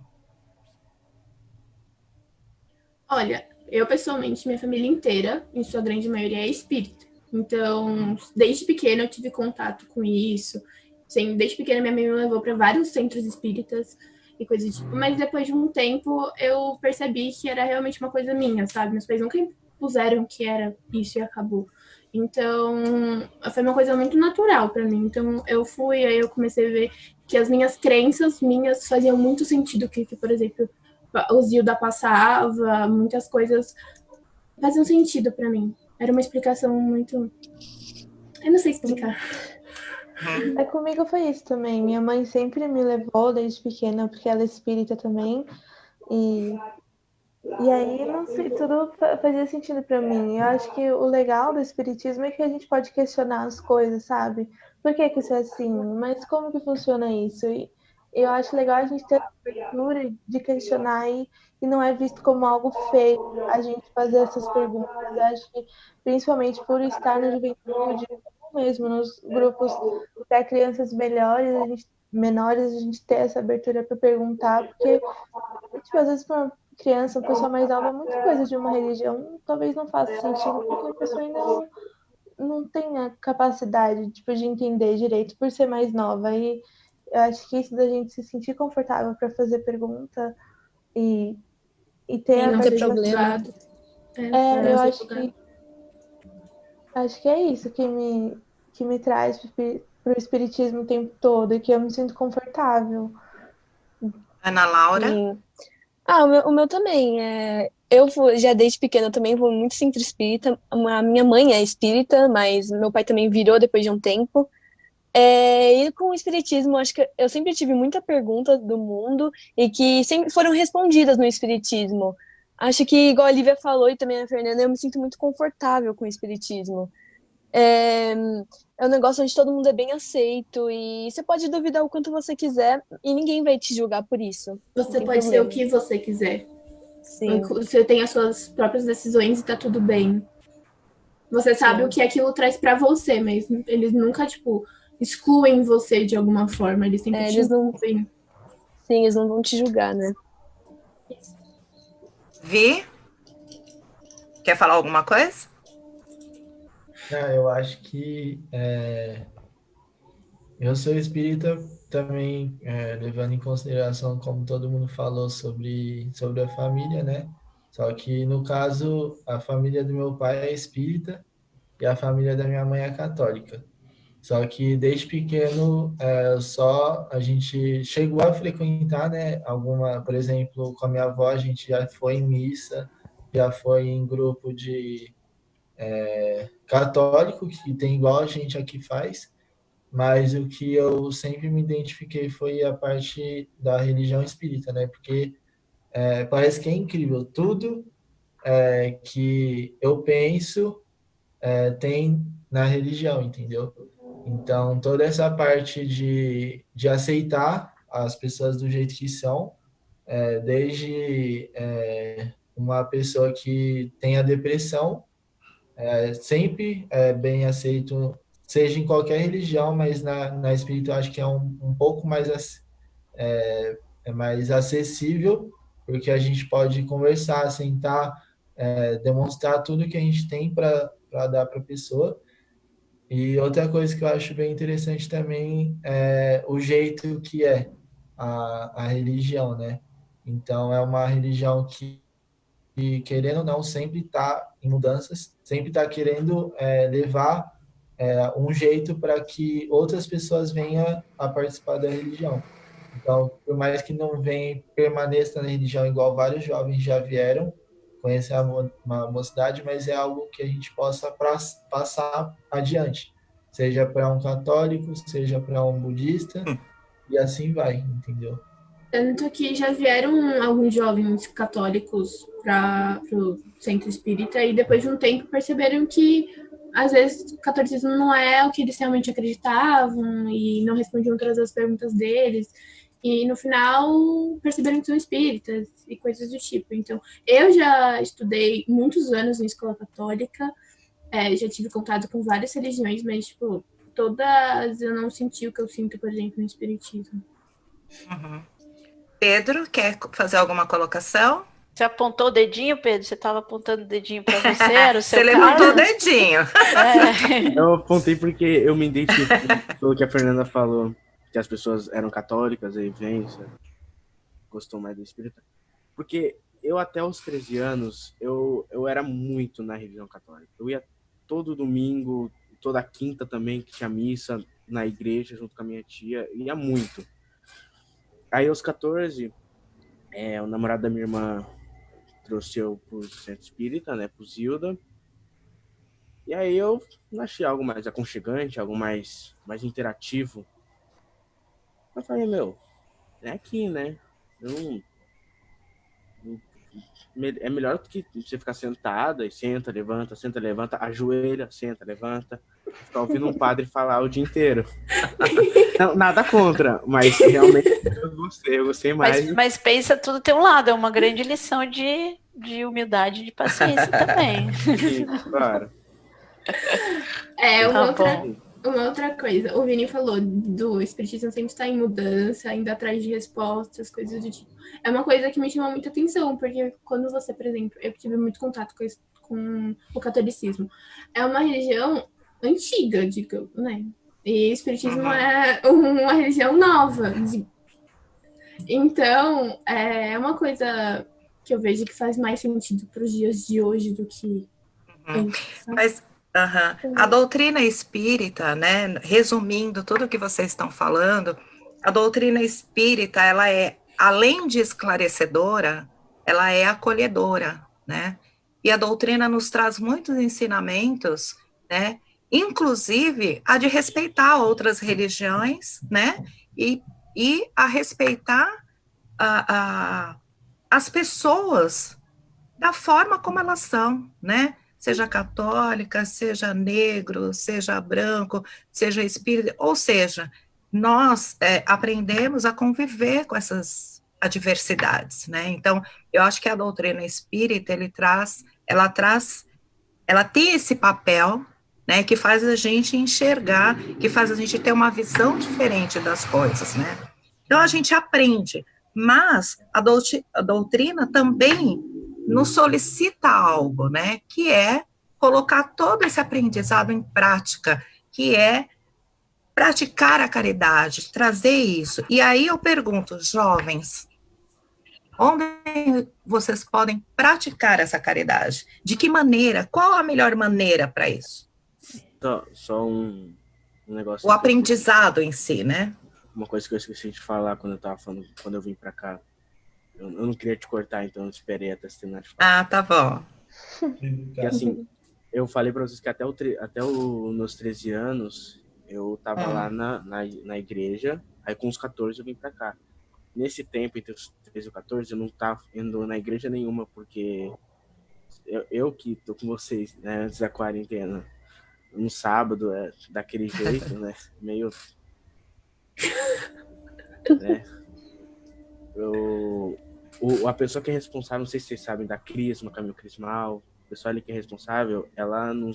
Olha, eu pessoalmente, minha família inteira, em sua grande maioria, é espírita. Então, desde pequena eu tive contato com isso. Sim, desde pequena minha mãe me levou para vários centros espíritas e coisas do tipo. Mas depois de um tempo eu percebi que era realmente uma coisa minha, sabe? Meus pais nunca impuseram que era isso e acabou. Então, foi uma coisa muito natural para mim. Então, eu fui, aí eu comecei a ver que as minhas crenças minhas faziam muito sentido. Que por exemplo, o Zilda passava, muitas coisas faziam sentido para mim. Era uma explicação muito... Eu não sei explicar. Comigo foi isso também. Minha mãe sempre me levou desde pequena, porque ela é espírita também. E aí, não sei, tudo fazia sentido para mim. Eu acho que o legal do espiritismo é que a gente pode questionar as coisas, sabe? Por que isso é assim? Mas como que funciona isso? E eu acho legal a gente ter a abertura de questionar e não é visto como algo feio a gente fazer essas perguntas. Eu acho que, principalmente por estar no juventude, mesmo nos grupos para crianças menores, a gente ter essa abertura para perguntar, porque, tipo, às vezes para uma criança, uma pessoa mais nova, muita coisa de uma religião talvez não faça sentido, porque a pessoa ainda não tem a capacidade, tipo, de entender direito por ser mais nova. E eu acho que isso da gente se sentir confortável para fazer pergunta e ter E não a ter problema. eu acho que é isso que me traz para o espiritismo o tempo todo e que eu me sinto confortável. Ana Laura? Sim. O meu também. Eu já desde pequena eu também vou muito centro espírita. A minha mãe é espírita, mas meu pai também virou depois de um tempo. E com o espiritismo, acho que eu sempre tive muita pergunta do mundo e que sempre foram respondidas no espiritismo. Acho que, igual a Lívia falou e também a Fernanda, eu me sinto muito confortável com o espiritismo. É um negócio onde todo mundo é bem aceito e você pode duvidar o quanto você quiser e ninguém vai te julgar por isso. Você pode ser o que você quiser. Sim. Você tem as suas próprias decisões e tá tudo bem. Você sabe o que aquilo traz pra você, mas eles nunca, tipo, excluem você de alguma forma. Eles sempre te incluem. Sim, eles não vão te julgar, né? Vi? Quer falar alguma coisa? Eu acho que eu sou espírita também, levando em consideração, como todo mundo falou, sobre a família, né? Só que, no caso, a família do meu pai é espírita e a família da minha mãe é católica. Só que, desde pequeno, a gente chegou a frequentar, né? Por exemplo, com a minha avó, a gente já foi em missa, já foi em grupo de católico, que tem igual a gente aqui faz, mas o que eu sempre me identifiquei foi a parte da religião espírita, né? Porque parece que é incrível, tudo que eu penso tem na religião, entendeu? Então, toda essa parte de aceitar as pessoas do jeito que são, desde uma pessoa que tem a depressão, sempre é bem aceito, seja em qualquer religião, mas na espírita eu acho que é um pouco mais acessível, porque a gente pode conversar, sentar, demonstrar tudo que a gente tem para dar para a pessoa. E outra coisa que eu acho bem interessante também é o jeito que é a religião, né? Então, é uma religião que, querendo ou não, sempre está em mudanças, sempre está querendo levar um jeito para que outras pessoas venham a participar da religião. Então, por mais que não venha permaneça na religião igual vários jovens já vieram conhecer uma mocidade, mas é algo que a gente possa passar adiante, seja para um católico, seja para um budista, e assim vai, entendeu? Tanto que já vieram alguns jovens católicos para o centro espírita e depois de um tempo perceberam que às vezes o catolicismo não é o que eles realmente acreditavam e não respondiam todas as perguntas deles. E no final perceberam que são espíritas e coisas do tipo. Então, eu já estudei muitos anos em escola católica, já tive contato com várias religiões, mas, tipo, todas eu não senti o que eu sinto, por exemplo, no espiritismo. Uhum. Pedro, quer fazer alguma colocação? Você apontou o dedinho, Pedro? Você estava apontando o dedinho para você? Era o seu Você levantou o dedinho. Eu apontei porque eu me identifiquei pelo que a Fernanda falou, que as pessoas eram católicas e gostou mais do espírita. Porque eu até os 13 anos, eu era muito na religião católica. Eu ia todo domingo, toda quinta também, que tinha missa na igreja junto com a minha tia, ia muito. Aí aos 14, o namorado da minha irmã trouxe eu pro centro espírita, né, pro Zilda. E aí eu achei algo mais aconchegante, algo mais interativo. Eu falei, é aqui, né? É melhor do que você ficar sentada e senta, levanta, ajoelha, senta, levanta. Ficar ouvindo um padre falar o dia inteiro. Não, nada contra, mas realmente eu gostei mais. Mas pensa, tudo tem um lado, é uma grande lição de humildade e de paciência também. Sim, claro. Uma outra coisa, o Vini falou do espiritismo sempre estar em mudança, ainda atrás de respostas, coisas do tipo. É uma coisa que me chamou muita atenção, porque quando você, por exemplo, eu tive muito contato com o catolicismo. É uma religião antiga, digamos, né? E o espiritismo é uma religião nova. Então, é uma coisa que eu vejo que faz mais sentido para os dias de hoje do que antes. Mas a doutrina espírita, né, resumindo tudo que vocês estão falando, a doutrina espírita, ela é, além de esclarecedora, ela é acolhedora, né? E a doutrina nos traz muitos ensinamentos, né? Inclusive a de respeitar outras religiões, né? E a respeitar as pessoas da forma como elas são, né? Seja católica, seja negro, seja branco, seja espírita, ou seja, nós aprendemos a conviver com essas adversidades, né? Então, eu acho que a doutrina espírita, ela tem esse papel, né, que faz a gente enxergar, que faz a gente ter uma visão diferente das coisas, né? Então, a gente aprende, mas a doutrina também nos solicita algo, né, que é colocar todo esse aprendizado em prática, que é praticar a caridade, trazer isso. E aí eu pergunto, jovens, onde vocês podem praticar essa caridade? De que maneira? Qual a melhor maneira para isso? Só um negócio. O aprendizado em si, né? Uma coisa que eu esqueci de falar quando eu vim para cá. Eu não queria te cortar, então eu esperei até você terminar de falar. Ah, tá bom. Porque assim, eu falei para vocês que até os meus 13 anos, eu tava lá na igreja, aí com os 14 eu vim para cá. Nesse tempo, entre os 13 e os 14, eu não tava indo na igreja nenhuma, porque eu que tô com vocês, né, antes da quarentena, no sábado, daquele jeito, né, meio... né, a pessoa que é responsável, não sei se vocês sabem, da Crisma, Caminho Crismal, o pessoal ali que é responsável, ela não,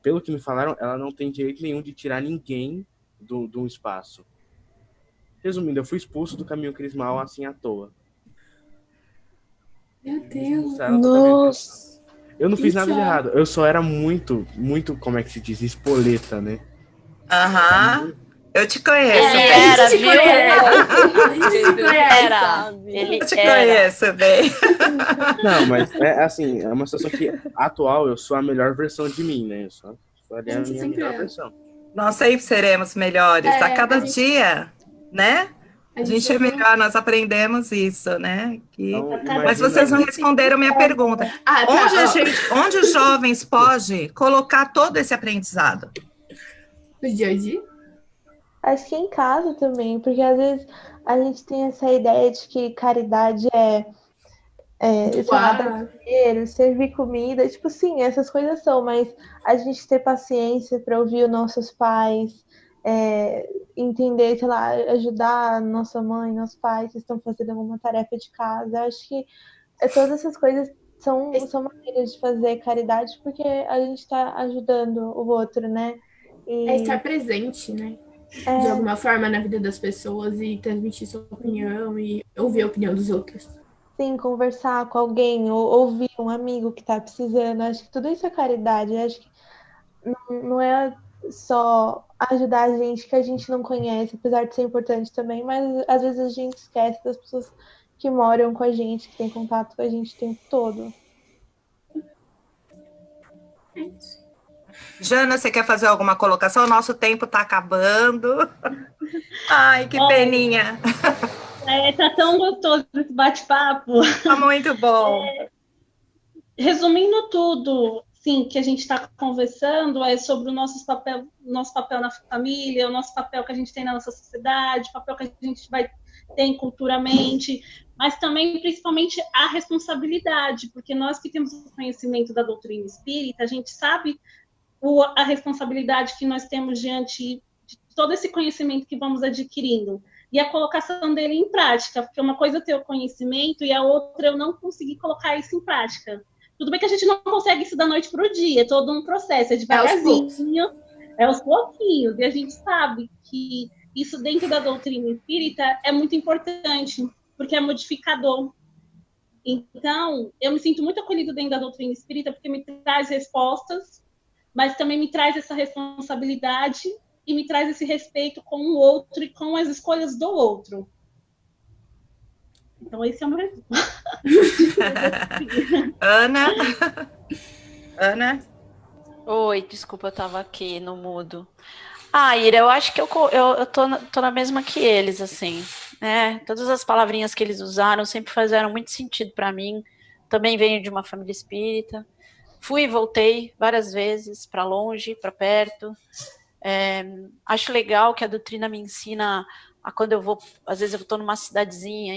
pelo que me falaram, ela não tem direito nenhum de tirar ninguém de um espaço. Resumindo, eu fui expulso do Caminho Crismal assim à toa. Meu Deus! Nossa! Eu não fiz nada de errado, eu só era muito, como é que se diz, espoleta, né? Eu te conheço. Ele te conheço bem. Não, mas é assim, é uma situação que atual eu sou a melhor versão de mim, né? Eu sou Falei A a gente minha sempre melhor é. versão. Nós sempre seremos melhores. A cada a gente, dia, né? a A gente gente é evolui. melhor, nós aprendemos isso, né? Então, Mas imagina vocês não aí. responderam minha pergunta. Ah, Onde tá, ó. onde os jovens podem colocar todo esse aprendizado? No dia a dia. Acho que em casa também, porque às vezes a gente tem essa ideia de que caridade sei lá, dar Uau. dinheiro, servir comida, tipo, sim, essas coisas são, mas a gente ter paciência para ouvir os nossos pais, entender, sei lá, ajudar nossa mãe, nossos pais que estão fazendo alguma tarefa de casa. Acho que todas essas coisas são maneiras de fazer caridade, porque a gente está ajudando o outro, né? É estar E presente, né? De é, alguma forma na vida das pessoas e transmitir sua opinião e ouvir a opinião dos outros. sim, conversar com alguém ou ouvir um amigo que está precisando. Acho que tudo isso é caridade. Acho que não é só ajudar a gente que a gente não conhece, apesar de ser importante também, mas às vezes a gente esquece das pessoas que moram com a gente, que têm contato com a gente o tempo todo. É isso. Jana, você quer fazer alguma colocação? O nosso tempo está acabando. Ai, que peninha. Tá tão gostoso esse bate-papo. Tá muito bom. Resumindo tudo, sim, que a gente está conversando é sobre o nosso papel na família, o nosso papel que a gente tem na nossa sociedade, o papel que a gente vai ter culturalmente, mas também, principalmente, a responsabilidade, porque nós que temos o conhecimento da doutrina espírita, a gente sabe a responsabilidade que nós temos diante de todo esse conhecimento que vamos adquirindo e a colocação dele em prática, porque uma coisa é ter o conhecimento e a outra eu não conseguir colocar isso em prática. Tudo bem que a gente não consegue isso da noite para o dia, é todo um processo, é devagarzinho, é aos pouquinhos, e a gente sabe que isso dentro da doutrina espírita é muito importante, porque é modificador. Então, eu me sinto muito acolhido dentro da doutrina espírita, porque me traz respostas, mas também me traz essa responsabilidade e me traz esse respeito com o outro e com as escolhas do outro. Então, esse é o meu resumo. Ana? Ana? Oi, desculpa, eu estava aqui no mudo. Ira, eu acho que eu tô na mesma que eles, assim, né? Todas as palavrinhas que eles usaram sempre fizeram muito sentido para mim. Também venho de uma família espírita. Fui e voltei várias vezes, para longe, para perto. Acho legal que a doutrina me ensina a quando eu vou, às vezes eu estou numa cidadezinha,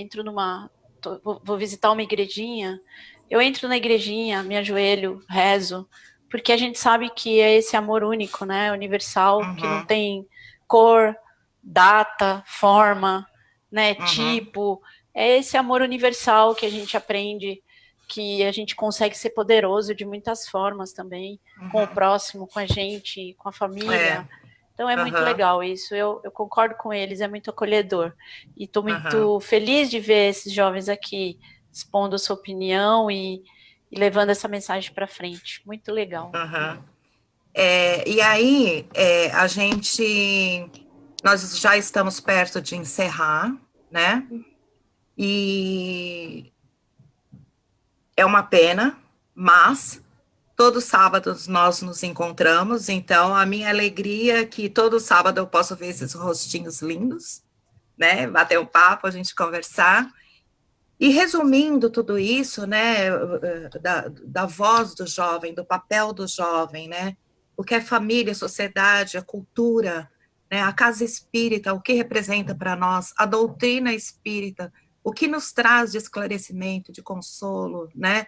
vou visitar uma igrejinha, eu entro na igrejinha, me ajoelho, rezo, porque a gente sabe que é esse amor único, né, universal, que não tem cor, data, forma, né, tipo, é esse amor universal que a gente aprende, que a gente consegue ser poderoso de muitas formas também, com o próximo, com a gente, com a família. Então é muito legal isso, eu concordo com eles, é muito acolhedor. E estou muito feliz de ver esses jovens aqui expondo a sua opinião e levando essa mensagem para frente. Muito legal. E aí, nós já estamos perto de encerrar, né? E é uma pena, mas todos os sábados nós nos encontramos, então a minha alegria é que todo sábado eu posso ver esses rostinhos lindos, né? Bater um papo, a gente conversar. E resumindo tudo isso, né, da voz do jovem, do papel do jovem, né? O que é família, sociedade, a cultura, né, a casa espírita, o que representa para nós, a doutrina espírita, o que nos traz de esclarecimento, de consolo, né?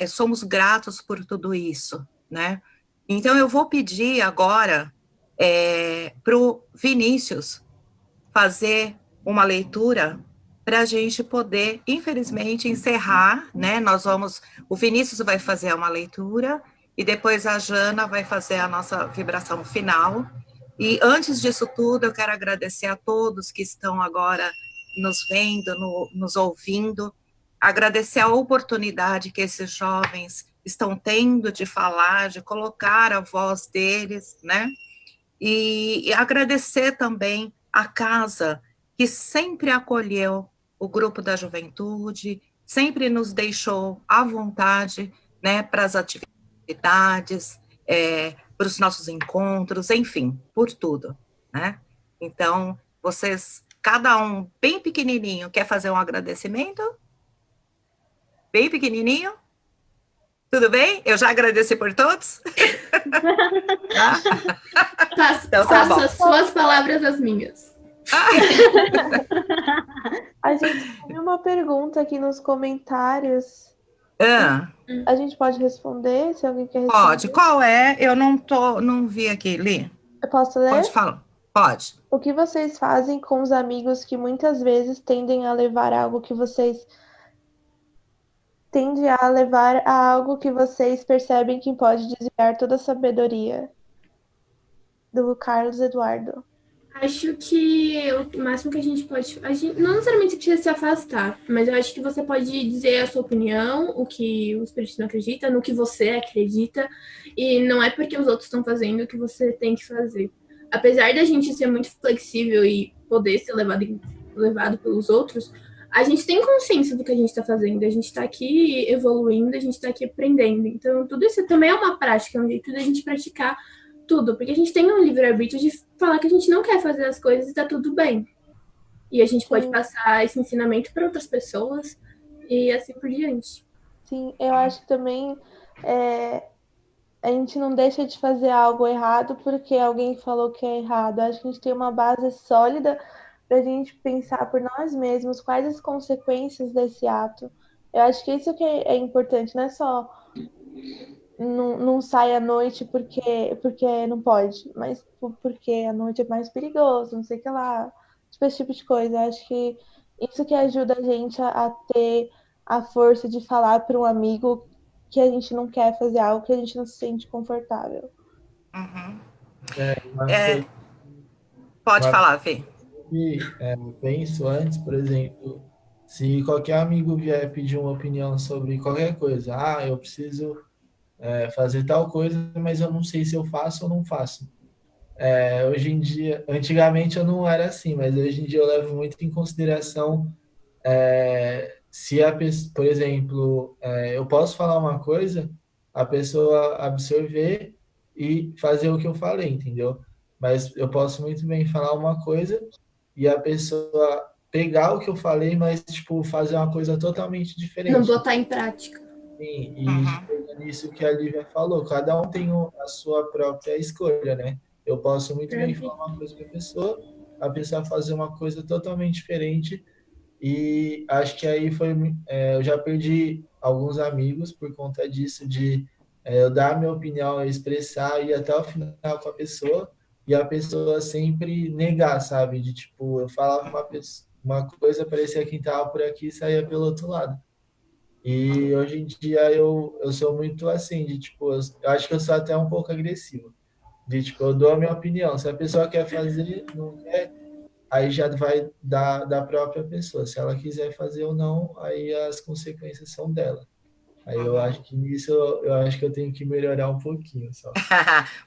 Somos gratos por tudo isso, né? Então, eu vou pedir agora para o Vinícius fazer uma leitura para a gente poder, infelizmente, encerrar, né? O Vinícius vai fazer uma leitura e depois a Jana vai fazer a nossa vibração final. E antes disso tudo, eu quero agradecer a todos que estão agora nos vendo, nos ouvindo, agradecer a oportunidade que esses jovens estão tendo de falar, de colocar a voz deles, né? E agradecer também a casa que sempre acolheu o grupo da juventude, sempre nos deixou à vontade, né, para as atividades, por os nossos encontros, enfim, por tudo, né? Então, vocês, cada um bem pequenininho, quer fazer um agradecimento? Bem pequenininho? Tudo bem? Eu já agradeci por todos? Tá? Então, tá bom. Faça as suas palavras as minhas. A gente tem uma pergunta aqui nos comentários. A gente pode responder, se alguém quer responder? Pode. Qual é? Eu não vi aqui, Li. Eu posso ler? Pode falar. Pode. O que vocês fazem com os amigos que muitas vezes tendem a levar algo que vocês percebem que pode desviar toda a sabedoria? Do Carlos Eduardo. Acho que o máximo que a gente pode... não necessariamente precisa se afastar, mas eu acho que você pode dizer a sua opinião, o que o espiritismo acredita, no que você acredita, e não é porque os outros estão fazendo que você tem que fazer. Apesar da gente ser muito flexível e poder ser levado pelos outros, a gente tem consciência do que a gente está fazendo, a gente está aqui evoluindo, a gente está aqui aprendendo. Então, tudo isso também é uma prática, é um jeito da gente praticar tudo, porque a gente tem um livre-arbítrio de falar que a gente não quer fazer as coisas e tá tudo bem. E a gente pode passar esse ensinamento para outras pessoas e assim por diante. Sim, eu acho que também a gente não deixa de fazer algo errado porque alguém falou que é errado. Acho que a gente tem uma base sólida para a gente pensar por nós mesmos quais as consequências desse ato. Eu acho que isso que é importante, não é só não sai à noite porque não pode, mas porque a noite é mais perigoso, não sei o que lá, tipo, esse tipo de coisa. Eu acho que isso que ajuda a gente a ter a força de falar para um amigo que a gente não quer fazer algo que a gente não se sente confortável. Pode falar, Fê. Eu penso antes, por exemplo, se qualquer amigo vier pedir uma opinião sobre qualquer coisa, eu preciso fazer tal coisa, mas eu não sei se eu faço ou não faço. Hoje em dia, antigamente eu não era assim, mas hoje em dia eu levo muito em consideração se a pessoa, por exemplo, eu posso falar uma coisa, a pessoa absorver e fazer o que eu falei, entendeu? Mas eu posso muito bem falar uma coisa e a pessoa pegar o que eu falei, mas tipo fazer uma coisa totalmente diferente. Não botar em prática. Sim, e nisso que a Lívia falou, cada um tem a sua própria escolha, né? Eu posso muito bem falar uma coisa para a pessoa fazer uma coisa totalmente diferente, e acho que aí eu já perdi alguns amigos por conta disso, de eu dar a minha opinião, eu expressar, ir até o final com a pessoa, e a pessoa sempre negar, sabe? De tipo, eu falava uma coisa, parecia que estava por aqui e saía pelo outro lado. E hoje em dia eu sou muito assim, de tipo, eu acho que eu sou até um pouco agressivo. De tipo, eu dou a minha opinião. Se a pessoa quer fazer, não quer, aí já vai da própria pessoa. Se ela quiser fazer ou não, aí as consequências são dela. Aí eu acho que nisso eu acho que eu tenho que melhorar um pouquinho só.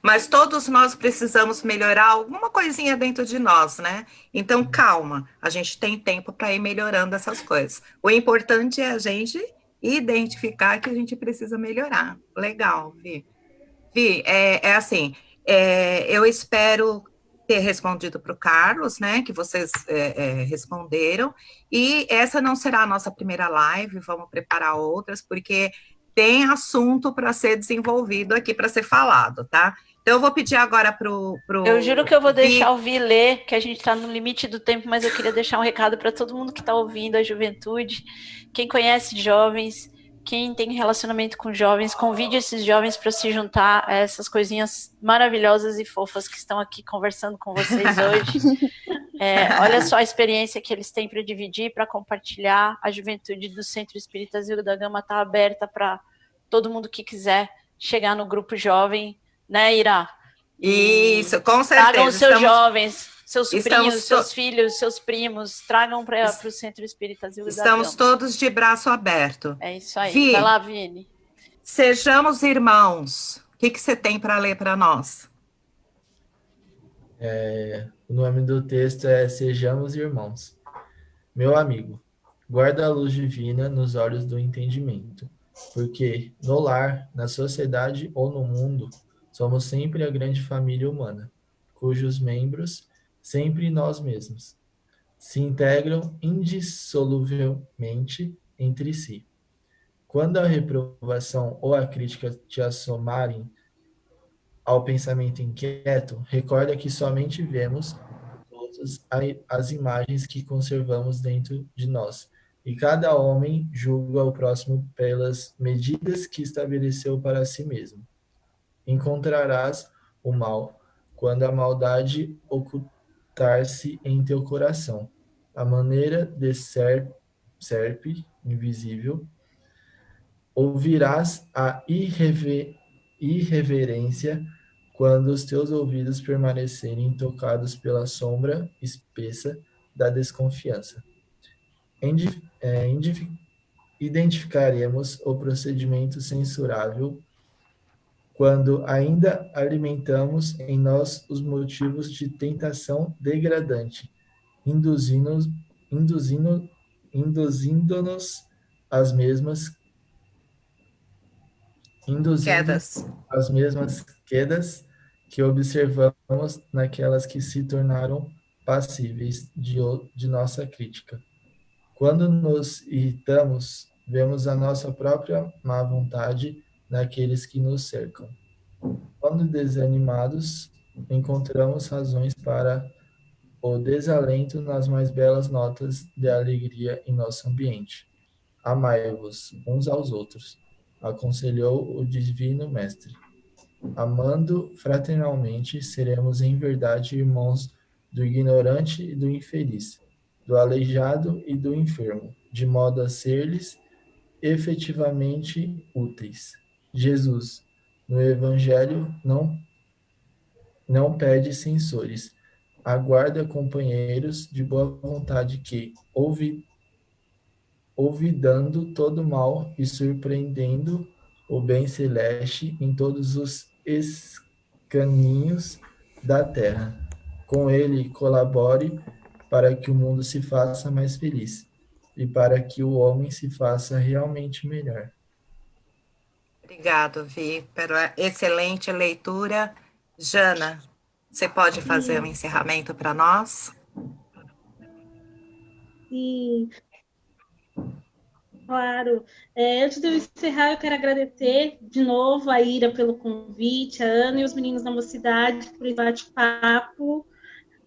Mas todos nós precisamos melhorar alguma coisinha dentro de nós, né? Então, calma, a gente tem tempo para ir melhorando essas coisas. O importante é a gente identificar que a gente precisa melhorar. Legal, Vi. Vi, assim, eu espero ter respondido para o Carlos, né, que vocês responderam, e essa não será a nossa primeira live, vamos preparar outras, porque tem assunto para ser desenvolvido aqui, para ser falado, tá? Então, eu vou pedir agora pro Eu juro que eu vou deixar o Vi ler, que a gente está no limite do tempo, mas eu queria deixar um recado para todo mundo que está ouvindo, a juventude, quem conhece jovens, quem tem relacionamento com jovens, convide esses jovens para se juntar a essas coisinhas maravilhosas e fofas que estão aqui conversando com vocês hoje. Olha só a experiência que eles têm para dividir, para compartilhar. A juventude do Centro Espírita Zilda da Gama está aberta para todo mundo que quiser chegar no grupo jovem, né, Ira? Isso, com certeza. Tragam os seus jovens, seus sobrinhos, seus filhos, seus primos, tragam para o Centro Espírita Zilda da Gama. Estamos todos de braço aberto. É isso aí. Vi, vai lá, Vini. Sejamos irmãos. O que você tem para ler para nós? O nome do texto é Sejamos Irmãos. Meu amigo, guarda a luz divina nos olhos do entendimento, porque no lar, na sociedade ou no mundo, Somos sempre a grande família humana, cujos membros, sempre nós mesmos, se integram indissoluvelmente entre si. Quando a reprovação ou a crítica te assomarem ao pensamento inquieto, recorda que somente vemos todas as imagens que conservamos dentro de nós, e cada homem julga o próximo pelas medidas que estabeleceu para si mesmo. Encontrarás o mal quando a maldade ocultar-se em teu coração, a maneira de serpe invisível. Ouvirás a irreverência quando os teus ouvidos permanecerem tocados pela sombra espessa da desconfiança. Identificaremos o procedimento censurável quando ainda alimentamos em nós os motivos de tentação degradante, induzindo-nos às mesmas quedas que observamos naquelas que se tornaram passíveis de nossa crítica. Quando nos irritamos, vemos a nossa própria má vontade naqueles que nos cercam. Quando desanimados, encontramos razões para o desalento nas mais belas notas de alegria em nosso ambiente. Amai-vos uns aos outros, aconselhou o Divino Mestre. Amando fraternalmente, seremos em verdade irmãos do ignorante e do infeliz, do aleijado e do enfermo, de modo a ser-lhes efetivamente úteis. Jesus, no Evangelho, não pede censores, aguarda companheiros de boa vontade que, olvidando todo mal e surpreendendo o bem celeste em todos os escaninhos da terra, com ele colabore para que o mundo se faça mais feliz e para que o homem se faça realmente melhor. Obrigado, Vi, pela excelente leitura. Jana, você pode fazer um encerramento para nós? Sim, claro. Antes de eu encerrar, eu quero agradecer de novo a Ira pelo convite, a Ana e os meninos da Mocidade por esse bate-papo.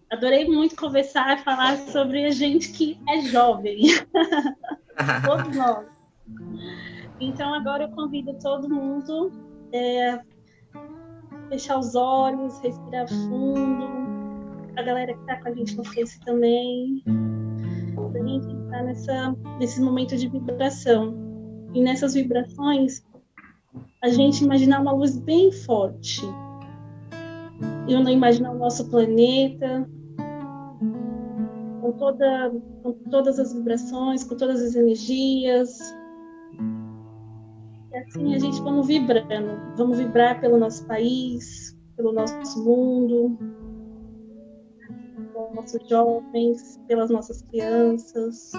Adorei muito conversar e falar sobre a gente que é jovem. Todos nós. Então, agora eu convido todo mundo a fechar os olhos, respirar fundo. A galera que está com a gente no Face também. Para a gente entrar nesse momento de vibração. E nessas vibrações, a gente imaginar uma luz bem forte. Eu não imaginar o nosso planeta, com todas as vibrações, com todas as energias. E assim a gente vamos vibrando. Vamos vibrar pelo nosso país, pelo nosso mundo, pelos nossos jovens, pelas nossas crianças,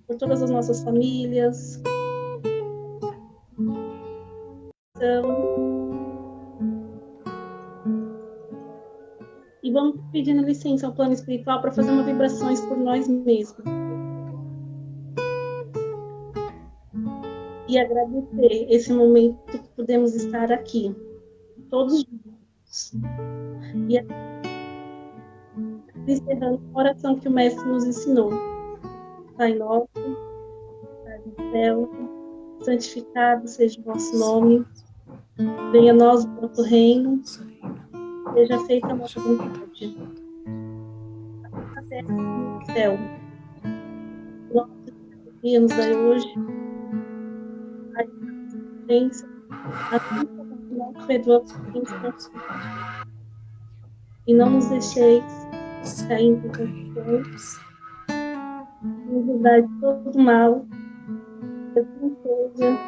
por todas as nossas famílias. E vamos pedindo licença ao plano espiritual para fazer uma vibrações por nós mesmos. E agradecer esse momento que podemos estar aqui, todos juntos. E encerrando a oração que o Mestre nos ensinou. Pai nosso, Pai do céu, santificado seja o vosso nome. Venha a nós o vosso reino. Seja feita a nossa vontade. Na terra como no céu. Nosso dia nos dai hoje. A existência, assim como nós perdoamos e não nos deixeis cair em tentações, nos livrai de todo mal, assim seja,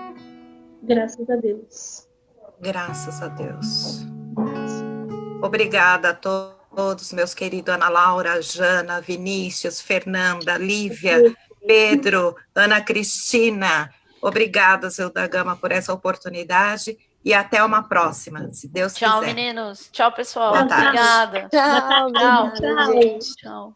graças a Deus. Graças a Deus. Obrigada a todos, meus queridos Ana Laura, Jana, Vinícius, Fernanda, Lívia, Pedro, Ana Cristina, Obrigada, Zilda Gama, por essa oportunidade e até uma próxima, se Deus Tchau, quiser. meninos. Tchau, pessoal. Boa tarde. Obrigada. Tchau, Tchau. obrigada, gente. Tchau.